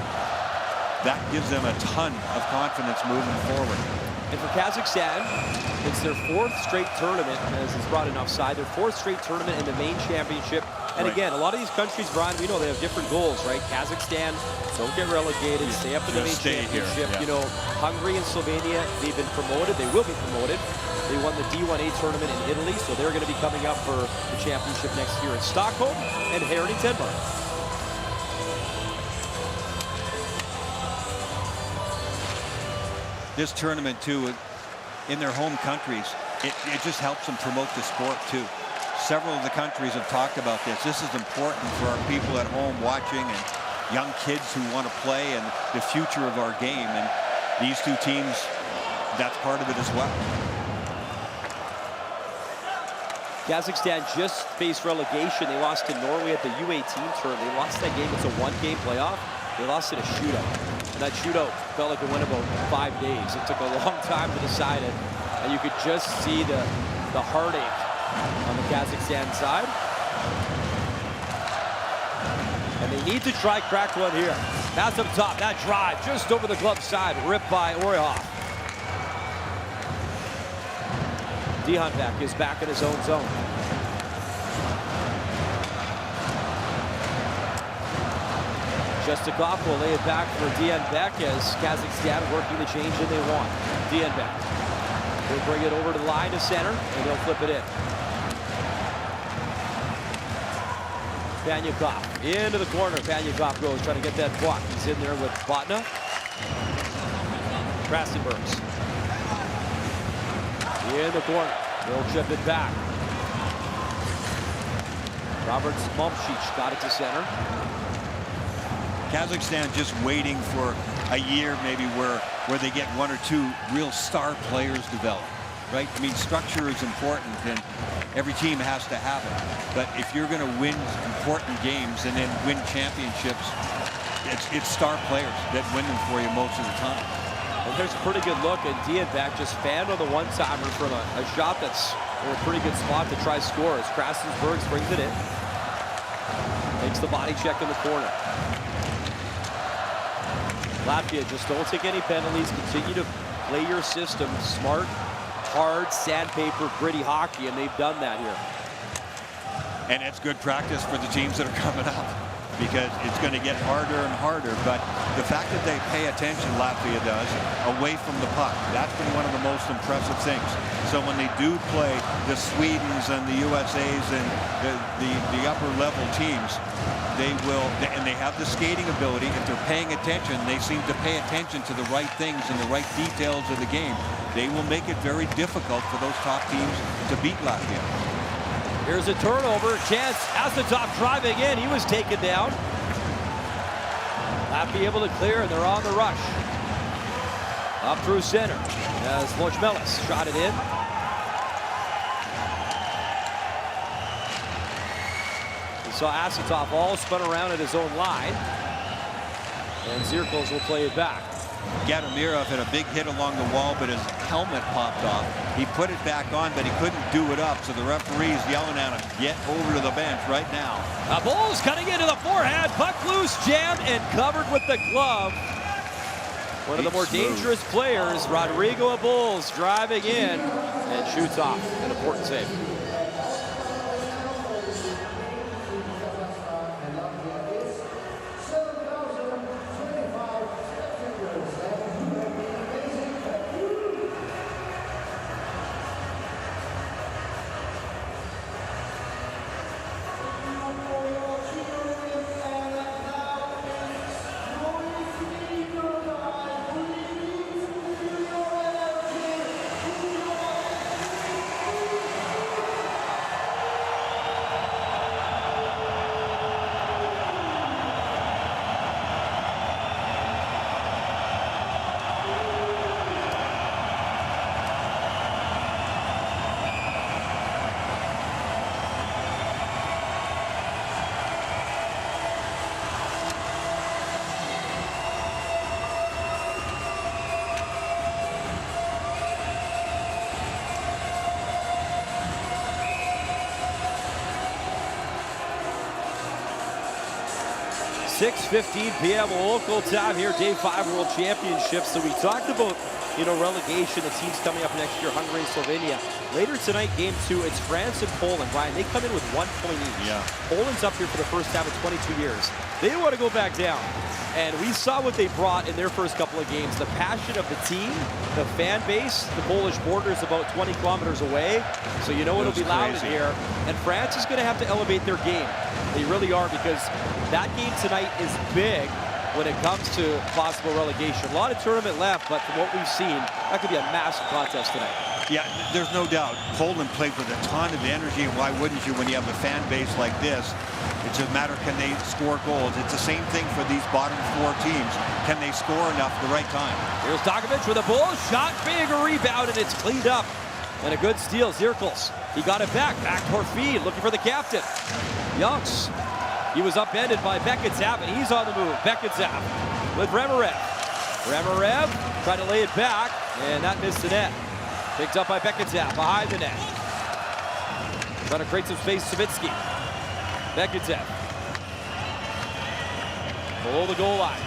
that gives them a ton of confidence moving forward. And for Kazakhstan, it's their 4th straight tournament, as it's brought enough side, their 4th straight tournament in the main championship. And again, a lot of these countries, Brian, we know they have different goals, right? Kazakhstan, don't get relegated, stay up in the main championship. Hungary and Slovenia, they've been promoted, they will be promoted. They won the D1A tournament in Italy, so they're going to be coming up for the championship next year in Stockholm and Herning, Denmark. This tournament, too, in their home countries, it just helps them promote the sport, too. Several of the countries have talked about this. This is important for our people at home watching and young kids who want to play and the future of our game. And these two teams, that's part of it as well. Kazakhstan just faced relegation. They lost to Norway at the U18 tournament. They lost that game. It's a 1-game playoff. They lost in a shootout. And that shootout felt like it went about 5 days. It took a long time to decide it. And you could just see the heartache on the Kazakhstan side. And they need to try crack one here. Pass up top, that drive just over the glove side, ripped by Orihov. Dihanbek is back in his own zone. Justikov will lay it back for Dihanbek as Kazakhstan working the change that they want. Dihanbek will bring it over to the line to center, and they'll flip it in. Panyakov into the corner. Panyakov goes, trying to get that block. He's in there with Botna. Krasenbergs in the corner. They'll chip it back. Robert Momcic got it to center. Kazakhstan just waiting for a year maybe where they get 1 or 2 real star players developed, right? I mean, structure is important and every team has to have it. But if you're going to win important games and then win championships, it's star players that win them for you most of the time. And there's a pretty good look, and Dihanbek just fanned on the one-timer from a shot that's in a pretty good spot to try score as Krasenbergs brings it in. Makes the body check in the corner. Latvia, just don't take any penalties. Continue to play your system. Smart, hard, sandpaper, gritty hockey, and they've done that here. And it's good practice for the teams that are coming up because it's going to get harder and harder. But the fact that they pay attention, Latvia does, away from the puck, that's been one of the most impressive things. So when they do play the Swedens and the USAs and the upper level teams, they will, and they have the skating ability. If they're paying attention, they seem to pay attention to the right things and the right details of the game. They will make it very difficult for those top teams to beat Latvia. Here's a turnover, chance, Asatov driving in, he was taken down. Latvia able to clear, and they're on the rush. Up through center, as Lochmelis shot it in. We saw Asatov all spun around at his own line. And Zirkles will play it back. Gadamirov had a big hit along the wall, but his helmet popped off. He put it back on, but he couldn't do it up, so the referee's yelling at him, get over to the bench right now. Bulls cutting into the forehand, puck loose, jammed, and covered with the glove. One of the more dangerous players, Rodrigo Bulls, driving in and shoots off. An important save. 6:15 p.m. local time here, Day 5 World Championship. So we talked about, relegation, the teams coming up next year, Hungary and Slovenia. Later tonight, Game 2, it's France and Poland. Ryan, they come in with 1 point each. Yeah. Poland's up here for the first time in 22 years. They don't want to go back down. And we saw what they brought in their first couple of games. The passion of the team, the fan base. The Polish border is about 20 kilometers away. So it'll be loud in here. And France is going to have to elevate their game. They really are, because that game tonight is big when it comes to possible relegation. A lot of tournament left, but from what we've seen, that could be a massive contest tonight. Yeah, there's no doubt. Poland played with a ton of energy, and why wouldn't you when you have a fan base like this? It's just a matter, can they score goals? It's the same thing for these bottom 4 teams. Can they score enough at the right time? Here's Dogovic with a bull shot, big rebound, and it's cleaned up. And a good steal, Zirkles. He got it back toward feed, looking for the captain. Youngs. He was upended by Beketsav, and he's on the move. Beketsav with Remerev. Remerev tried to lay it back, and that missed the net. Picked up by Beketsav behind the net. Trying to create some space, Savitsky. Beketsav. Below the goal line.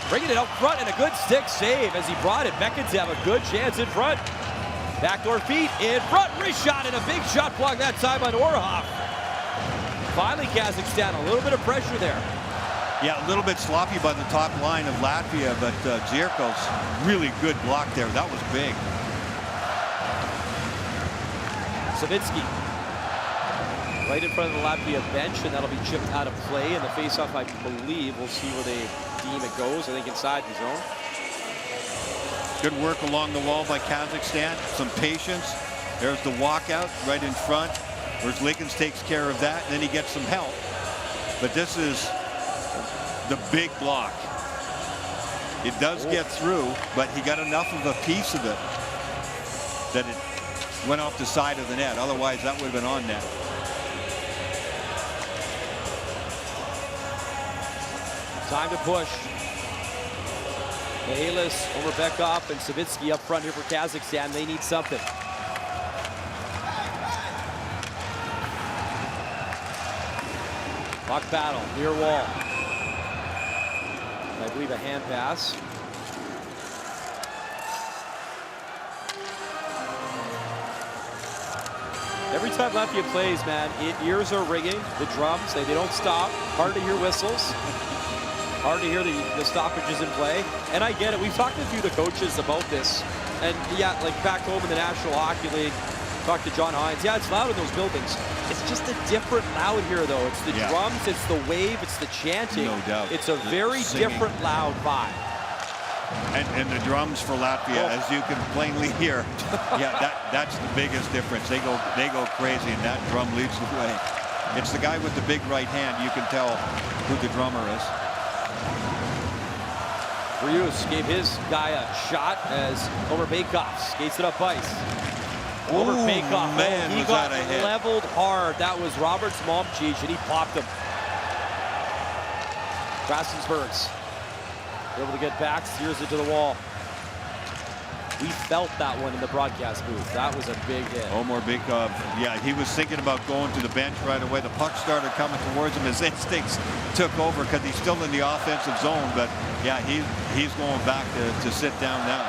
Bringing it up front, and a good stick save as he brought it. Beketsav, a good chance in front. Backdoor feet in front, wrist shot, and a big shot block that time on Orhoff. Finally, Kazakhstan, a little bit of pressure there. Yeah, a little bit sloppy by the top line of Latvia, but Zirkles, really good block there. That was big. Savitsky right in front of the Latvia bench, and that'll be chipped out of play. And the faceoff, I believe, we'll see where they deem it goes. I think inside the zone. Good work along the wall by Kazakhstan. Some patience. There's the walkout right in front. Whereas Lakens takes care of that, and then he gets some help. But this is the big block. It does get through, but he got enough of a piece of it that it went off the side of the net. Otherwise, that would have been on net. Time to push. Mihalis over Bekov and Savitsky up front here for Kazakhstan. They need something. Puck battle, near wall. I believe a hand pass. Every time Latvia plays, man, ears are ringing. The drums, they don't stop. Hard to hear whistles. Hard to hear the stoppages in play. And I get it. We've talked to a few of the coaches about this. And yeah, like back home in the National Hockey League, talked to John Hines. Yeah, it's loud in those buildings. It's just a different loud here, though. It's the drums, it's the wave, it's the chanting. No doubt. It's a very different loud vibe. And the drums for Latvia, as you can plainly hear, that's the biggest difference. They go crazy, and that drum leads the way. It's the guy with the big right hand. You can tell who the drummer is. Brius gave his guy a shot as Omer Bakov skates it up ice. Over Bakov, man, he got leveled hard. That was Roberts Momcic, and he popped him. Krasensbergs able to get back, steers it to the wall. We felt that one in the broadcast booth. That was a big hit. Omar Bakov, yeah, he was thinking about going to the bench right away. The puck started coming towards him. His instincts took over because he's still in the offensive zone. But yeah, he's going back to sit down now.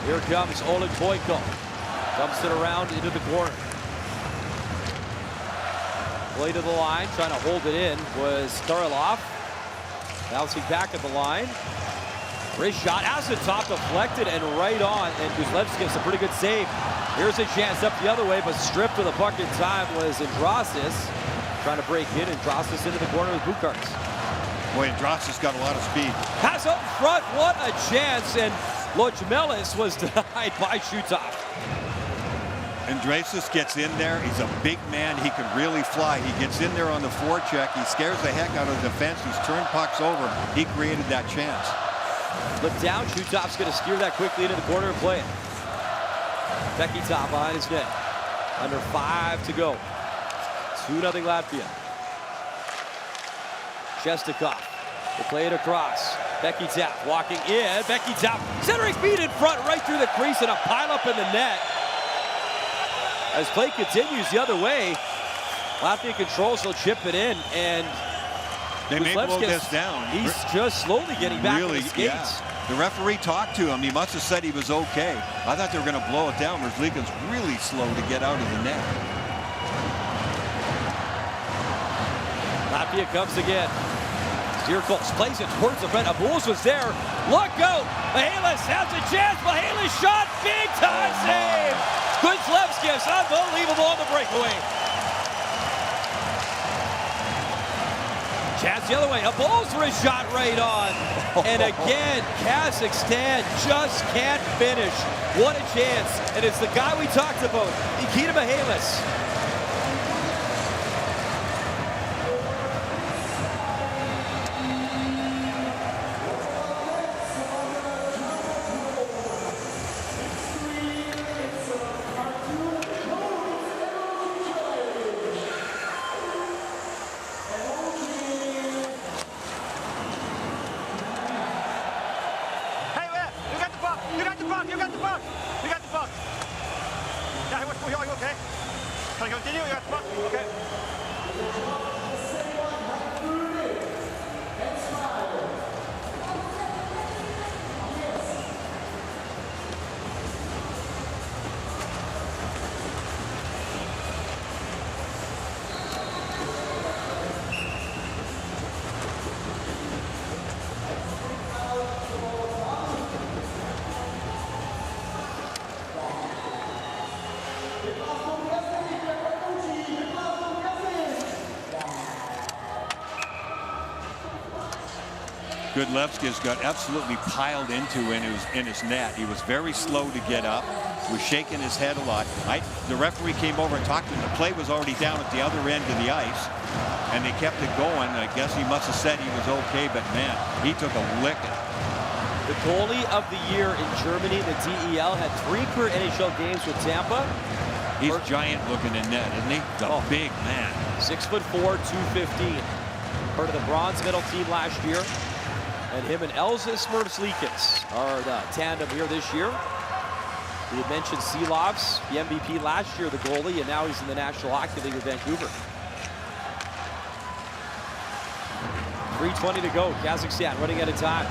Here comes Oleg Boyko. Dumps it around into the corner. Play to the line, trying to hold it in was Starlov. Bouncing back at the line. Wrist shot, as the top deflected and right on, and Guzlevski gets a pretty good save. Here's a chance up the other way, but stripped with a puck in time was Andrasis. Trying to break in, Andrasis into the corner with Bukarts. Boy, Andrasis got a lot of speed. Pass up front, what a chance, and Lojmelis was denied by Shutov. Andrasis gets in there. He's a big man. He can really fly. He gets in there on the forecheck. He scares the heck out of the defense. He's turned pucks over. He created that chance. Look down. Shutov's going to steer that quickly into the corner and play it. Beketov behind his net. Under 5 to go. 2-0 Latvia. Shestakov will play it across. Beketov walking in. Beketov centering feet in front right through the crease and a pile up in the net. As play continues the other way, Latvia controls, they'll chip it in, and they may blow this down. He's just slowly getting back in the skates. Yeah. The referee talked to him. He must have said he was okay. I thought they were going to blow it down. Merzlikin's really slow to get out of the net. Latvia comes again. Zirkles plays it towards the red. Abuls was there. Look out! Mihalis has a chance. Mihalis shot. Big time save. Kuzlevskis, unbelievable on the breakaway. Chance the other way. Abuls for a shot right on. And again, Kazakhstan just can't finish. What a chance. And it's the guy we talked about, Nikita Mihalis. Kuzlevskis got absolutely piled into in his net. He was very slow to get up. Was shaking his head a lot. The referee came over and talked to him. The play was already down at the other end of the ice, and they kept it going. I guess he must have said he was okay, but man, he took a licking. The goalie of the year in Germany, the DEL, had 3 career NHL games with Tampa. He's giant looking in net, isn't he? The big man. 6'4", 215. Part of the bronze medal team last year. And him and Elzas Merzlikins are the tandem here this year. We had mentioned Silovs, the MVP last year, the goalie, and now he's in the National Hockey League with Vancouver. 3:20 to go. Kazakhstan running out of time.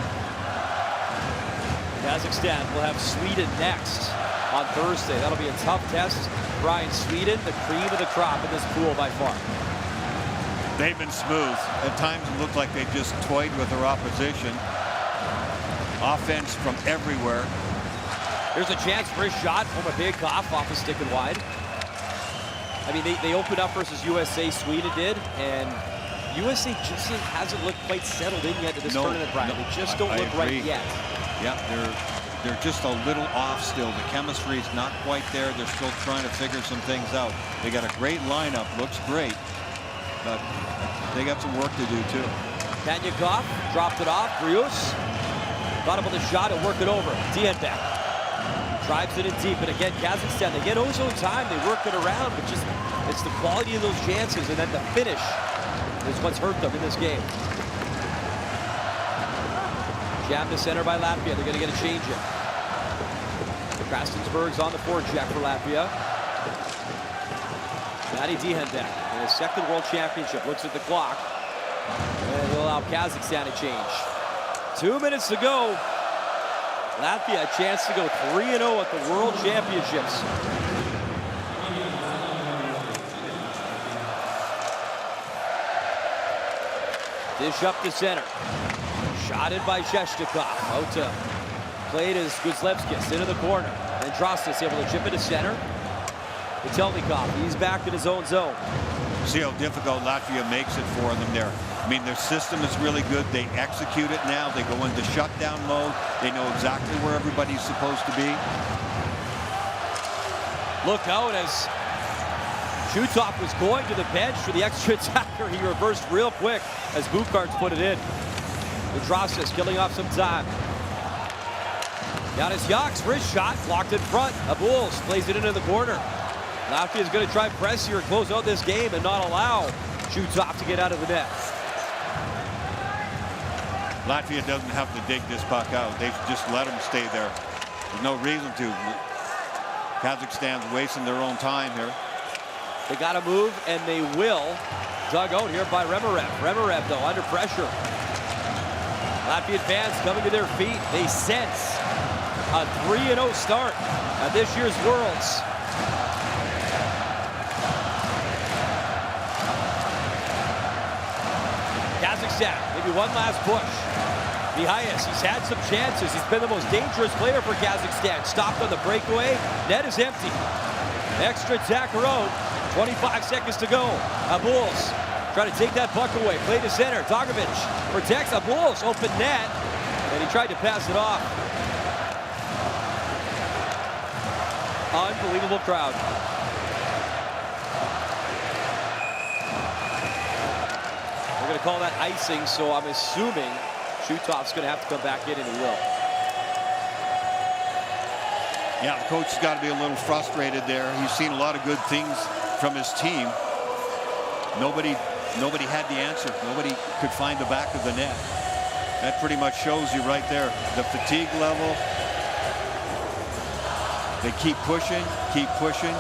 Kazakhstan will have Sweden next on Thursday. That'll be a tough test. Brian, Sweden, the cream of the crop in this pool by far. They've been smooth. At times it looked like they just toyed with their opposition. Offense from everywhere. There's a chance for a shot from a big cough off a stick and wide. I mean, they opened up versus USA, Sweden did, and USA just hasn't looked quite settled in yet to this tournament, Brian. They just don't look right yet. Yeah, they're just a little off still. The chemistry is not quite there. They're still trying to figure some things out. They got a great lineup, looks great, but they got some work to do too. Kanyakov dropped it off. Brius thought about the shot and work it over. Dienbeck drives it in deep, and again, Kazakhstan, they get ozone time, they work it around, but just it's the quality of those chances, and then the finish is what's hurt them in this game. Jam to center by Latvia. They're going to get a change in. Krastensberg's on the forecheck for Latvia. Matty Dienbeck in his second World Championship looks at the clock, and will allow Kazakhstan a change. 2 minutes to go. Latvia a chance to go 3-0 at the World Championships. Dish up to center. Shotted by Sheshnikov. Out to played as Kuzlevskis into the corner. And Drostis able to chip into center. Vitelnikov, he's back in his own zone. See how difficult Latvia makes it for them there. I mean, their system is really good. They execute it now. They go into shutdown mode. They know exactly where everybody's supposed to be. Look out as Shutov was going to the bench for the extra attacker. He reversed real quick as Bukarts put it in. Drostis killing off some time. Janis Jaks for his shot, blocked in front. Abuls plays it into the corner. Latvia is going to try press here and close out this game and not allow Shutov to get out of the net. Latvia doesn't have to dig this puck out. They just let him stay there. There's no reason to. Kazakhstan's wasting their own time here. They got to move, and they will. Dug out here by Remerev. Remerev, though, under pressure. Latvian fans coming to their feet. They sense a 3-0 start at this year's Worlds. Kazakhstan, maybe one last push. IIHF, he's had some chances. He's been the most dangerous player for Kazakhstan. Stopped on the breakaway. Net is empty. Extra attacker out. 25 seconds to go. Abuls trying to take that puck away. Play to center. Dogovic protects Abuls. Open net. And he tried to pass it off. Unbelievable crowd. We're going to call that icing, so I'm assuming Shutov's going to have to come back in, and he will. Yeah, the coach has got to be a little frustrated there. He's seen a lot of good things from his team. Nobody had the answer. Nobody could find the back of the net. That pretty much shows you right there. The fatigue level. They keep pushing, keep pushing.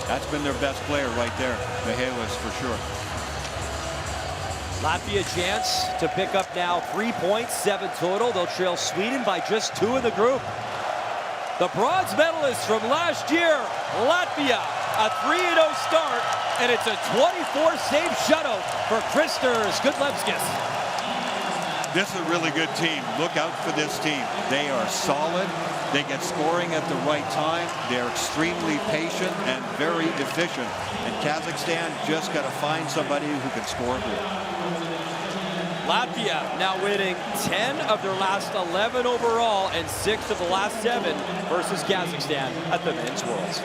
That's been their best player right there, Mihalis, for sure. Latvia chance to pick up now 3 points, 7 total. They'll trail Sweden by just 2 in the group. The bronze medalists from last year, Latvia, a 3-0 start, and it's a 24-save shutout for Kristers Kudlevskis. This is a really good team. Look out for this team. They are solid. They get scoring at the right time. They're extremely patient and very efficient. And Kazakhstan just got to find somebody who can score here. Latvia now winning 10 of their last 11 overall and 6 of the last 7 versus Kazakhstan at the Men's Worlds.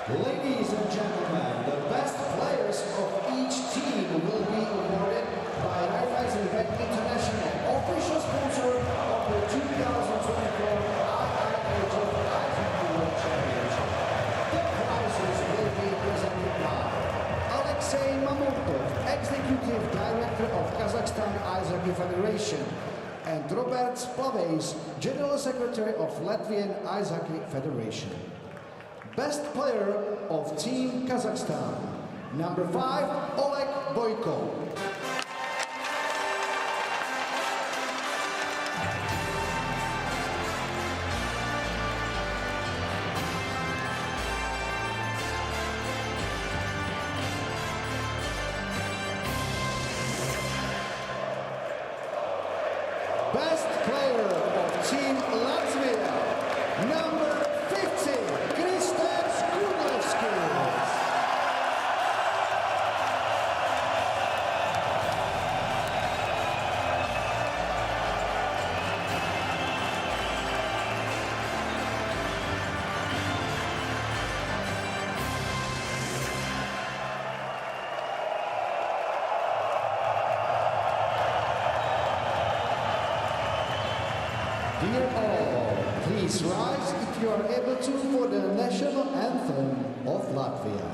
Ladies and gentlemen, the best players of each team will be awarded by IIHF International, official sponsor of the 2024 IIHF World Championship. The prizes will be presented by Alexei Mamutov, Executive Director of Kazakhstan Ice Hockey Federation, and Robert Splaveis, General Secretary of Latvian Ice Hockey Federation. Best player of Team Kazakhstan, number 5, Oleg Boyko. Best player of Team Latvia, number 50, Kristers Kudlevskis. Dear all, please rise if you are able to for the national anthem of Latvia.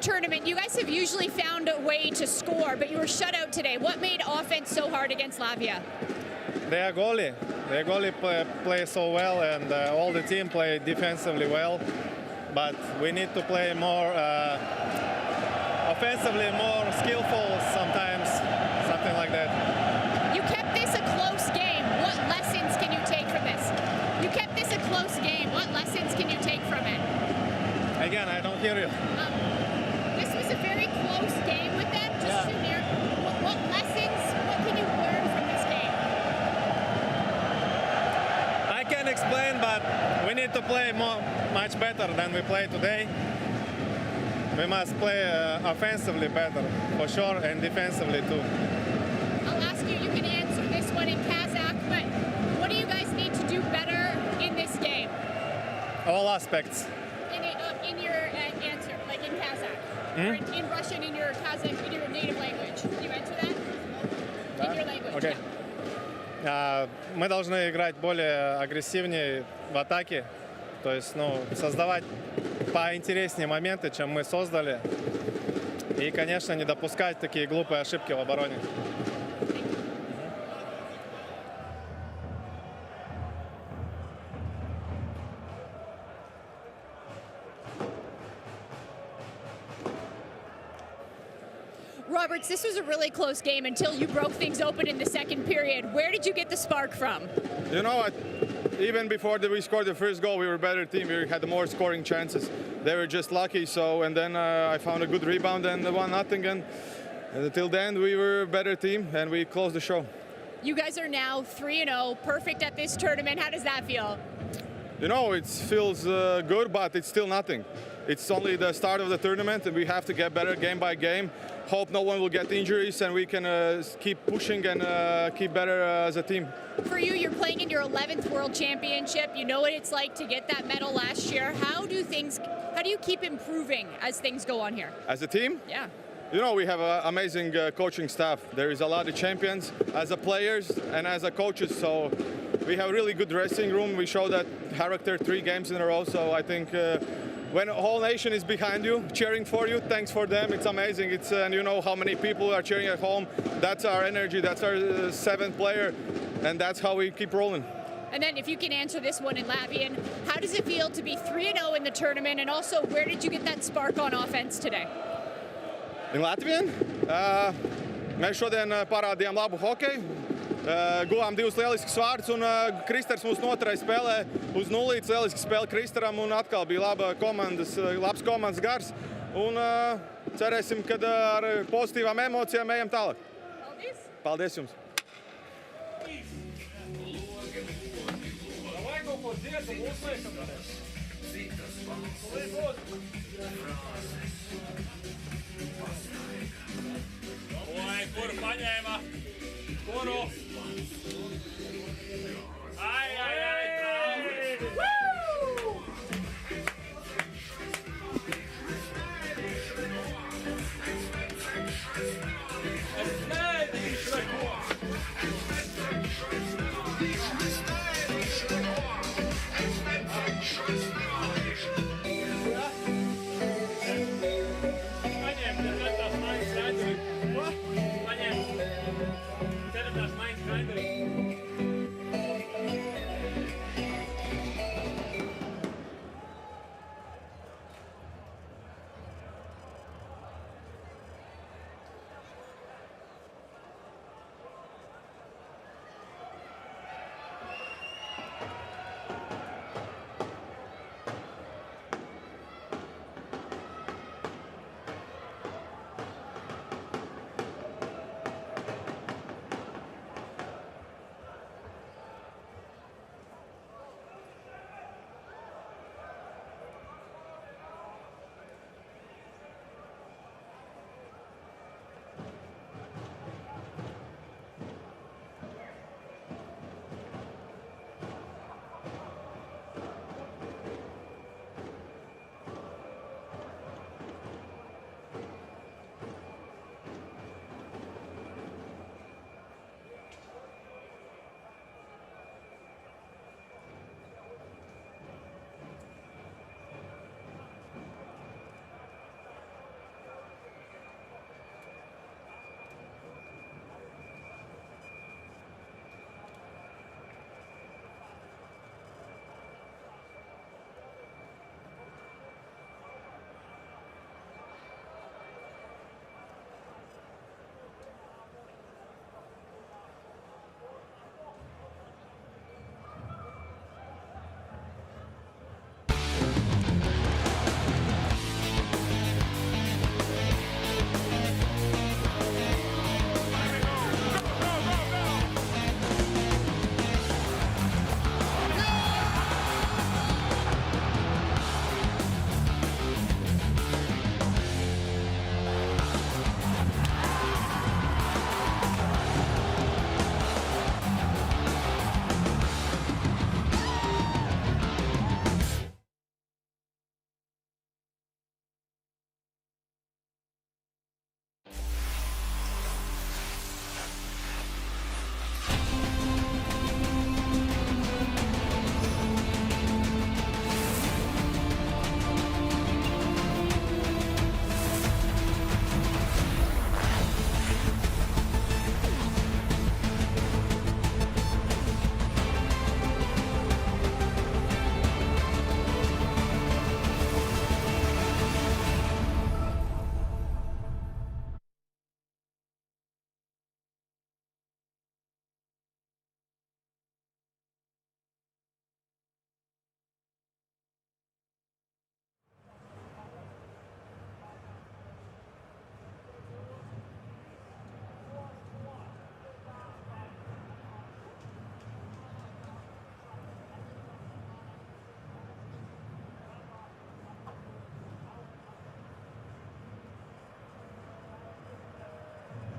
tournament, you guys have usually found a way to score, but you were shut out today. What made offense so hard against Latvia? Their goalie play so well, and all the team play defensively well. But we need to play more offensively, more skillful sometimes, something like that. You kept this a close game. What lessons can you take from this? You kept this a close game. What lessons can you take from it? Again, I don't hear you. This was a very close game with them, just too near. What lessons, what can you learn from this game? I can't explain, but we need to play much better than we played today. We must play offensively better, for sure, and defensively too. I'll ask you, you can answer this one in Kazakh, but what do you guys need to do better in this game? All aspects. In your answer, like in Kazakh, or in Russian, in your Kazakh, in your native language. Can you answer that? In your language. Okay. Мы должны играть более агрессивнее в атаке, то есть, создавать поинтереснее моменты, чем мы создали, и, конечно, не допускать такие глупые ошибки в обороне. Roberts, this was a really close game until you broke things open in the second period. Where did you get the spark from? You know what? Even before we scored the first goal, we were a better team. We had more scoring chances. They were just lucky. And then I found a good rebound and 1-0. And until then, we were a better team, and we closed the show. You guys are now 3-0, perfect at this tournament. How does that feel? You know, it feels good, but it's still nothing. It's only the start of the tournament, and we have to get better game by game. Hope no one will get injuries, and we can keep pushing and keep better as a team. For you, you're playing in your 11th World Championship. You know what it's like to get that medal last year. How do you keep improving as things go on here? As a team? Yeah. You know, we have an amazing coaching staff. There is a lot of champions as a players and as a coaches. So we have a really good dressing room. We show that character 3 games in a row. So I think when a whole nation is behind you, cheering for you, thanks for them. It's amazing. And you know how many people are cheering at home. That's our energy. That's our 7th player. And that's how we keep rolling. And then if you can answer this one in Latvian, how does it feel to be 3-0 in the tournament? And also, where did you get that spark on offense today? In Latvian? Mēs šodien parādījām labu hokeju. Guvām 2 lieliskus vārdus, un Kristers mūsu noturēja spēlē uz 0. Lieliski spēle Kristeram, un atkal bija labs komandas gars. Un cerēsim, ka ar pozitīvām emocijām ejam tālāk. Paldies jums! Kuru paņēma? Kuru? Ai!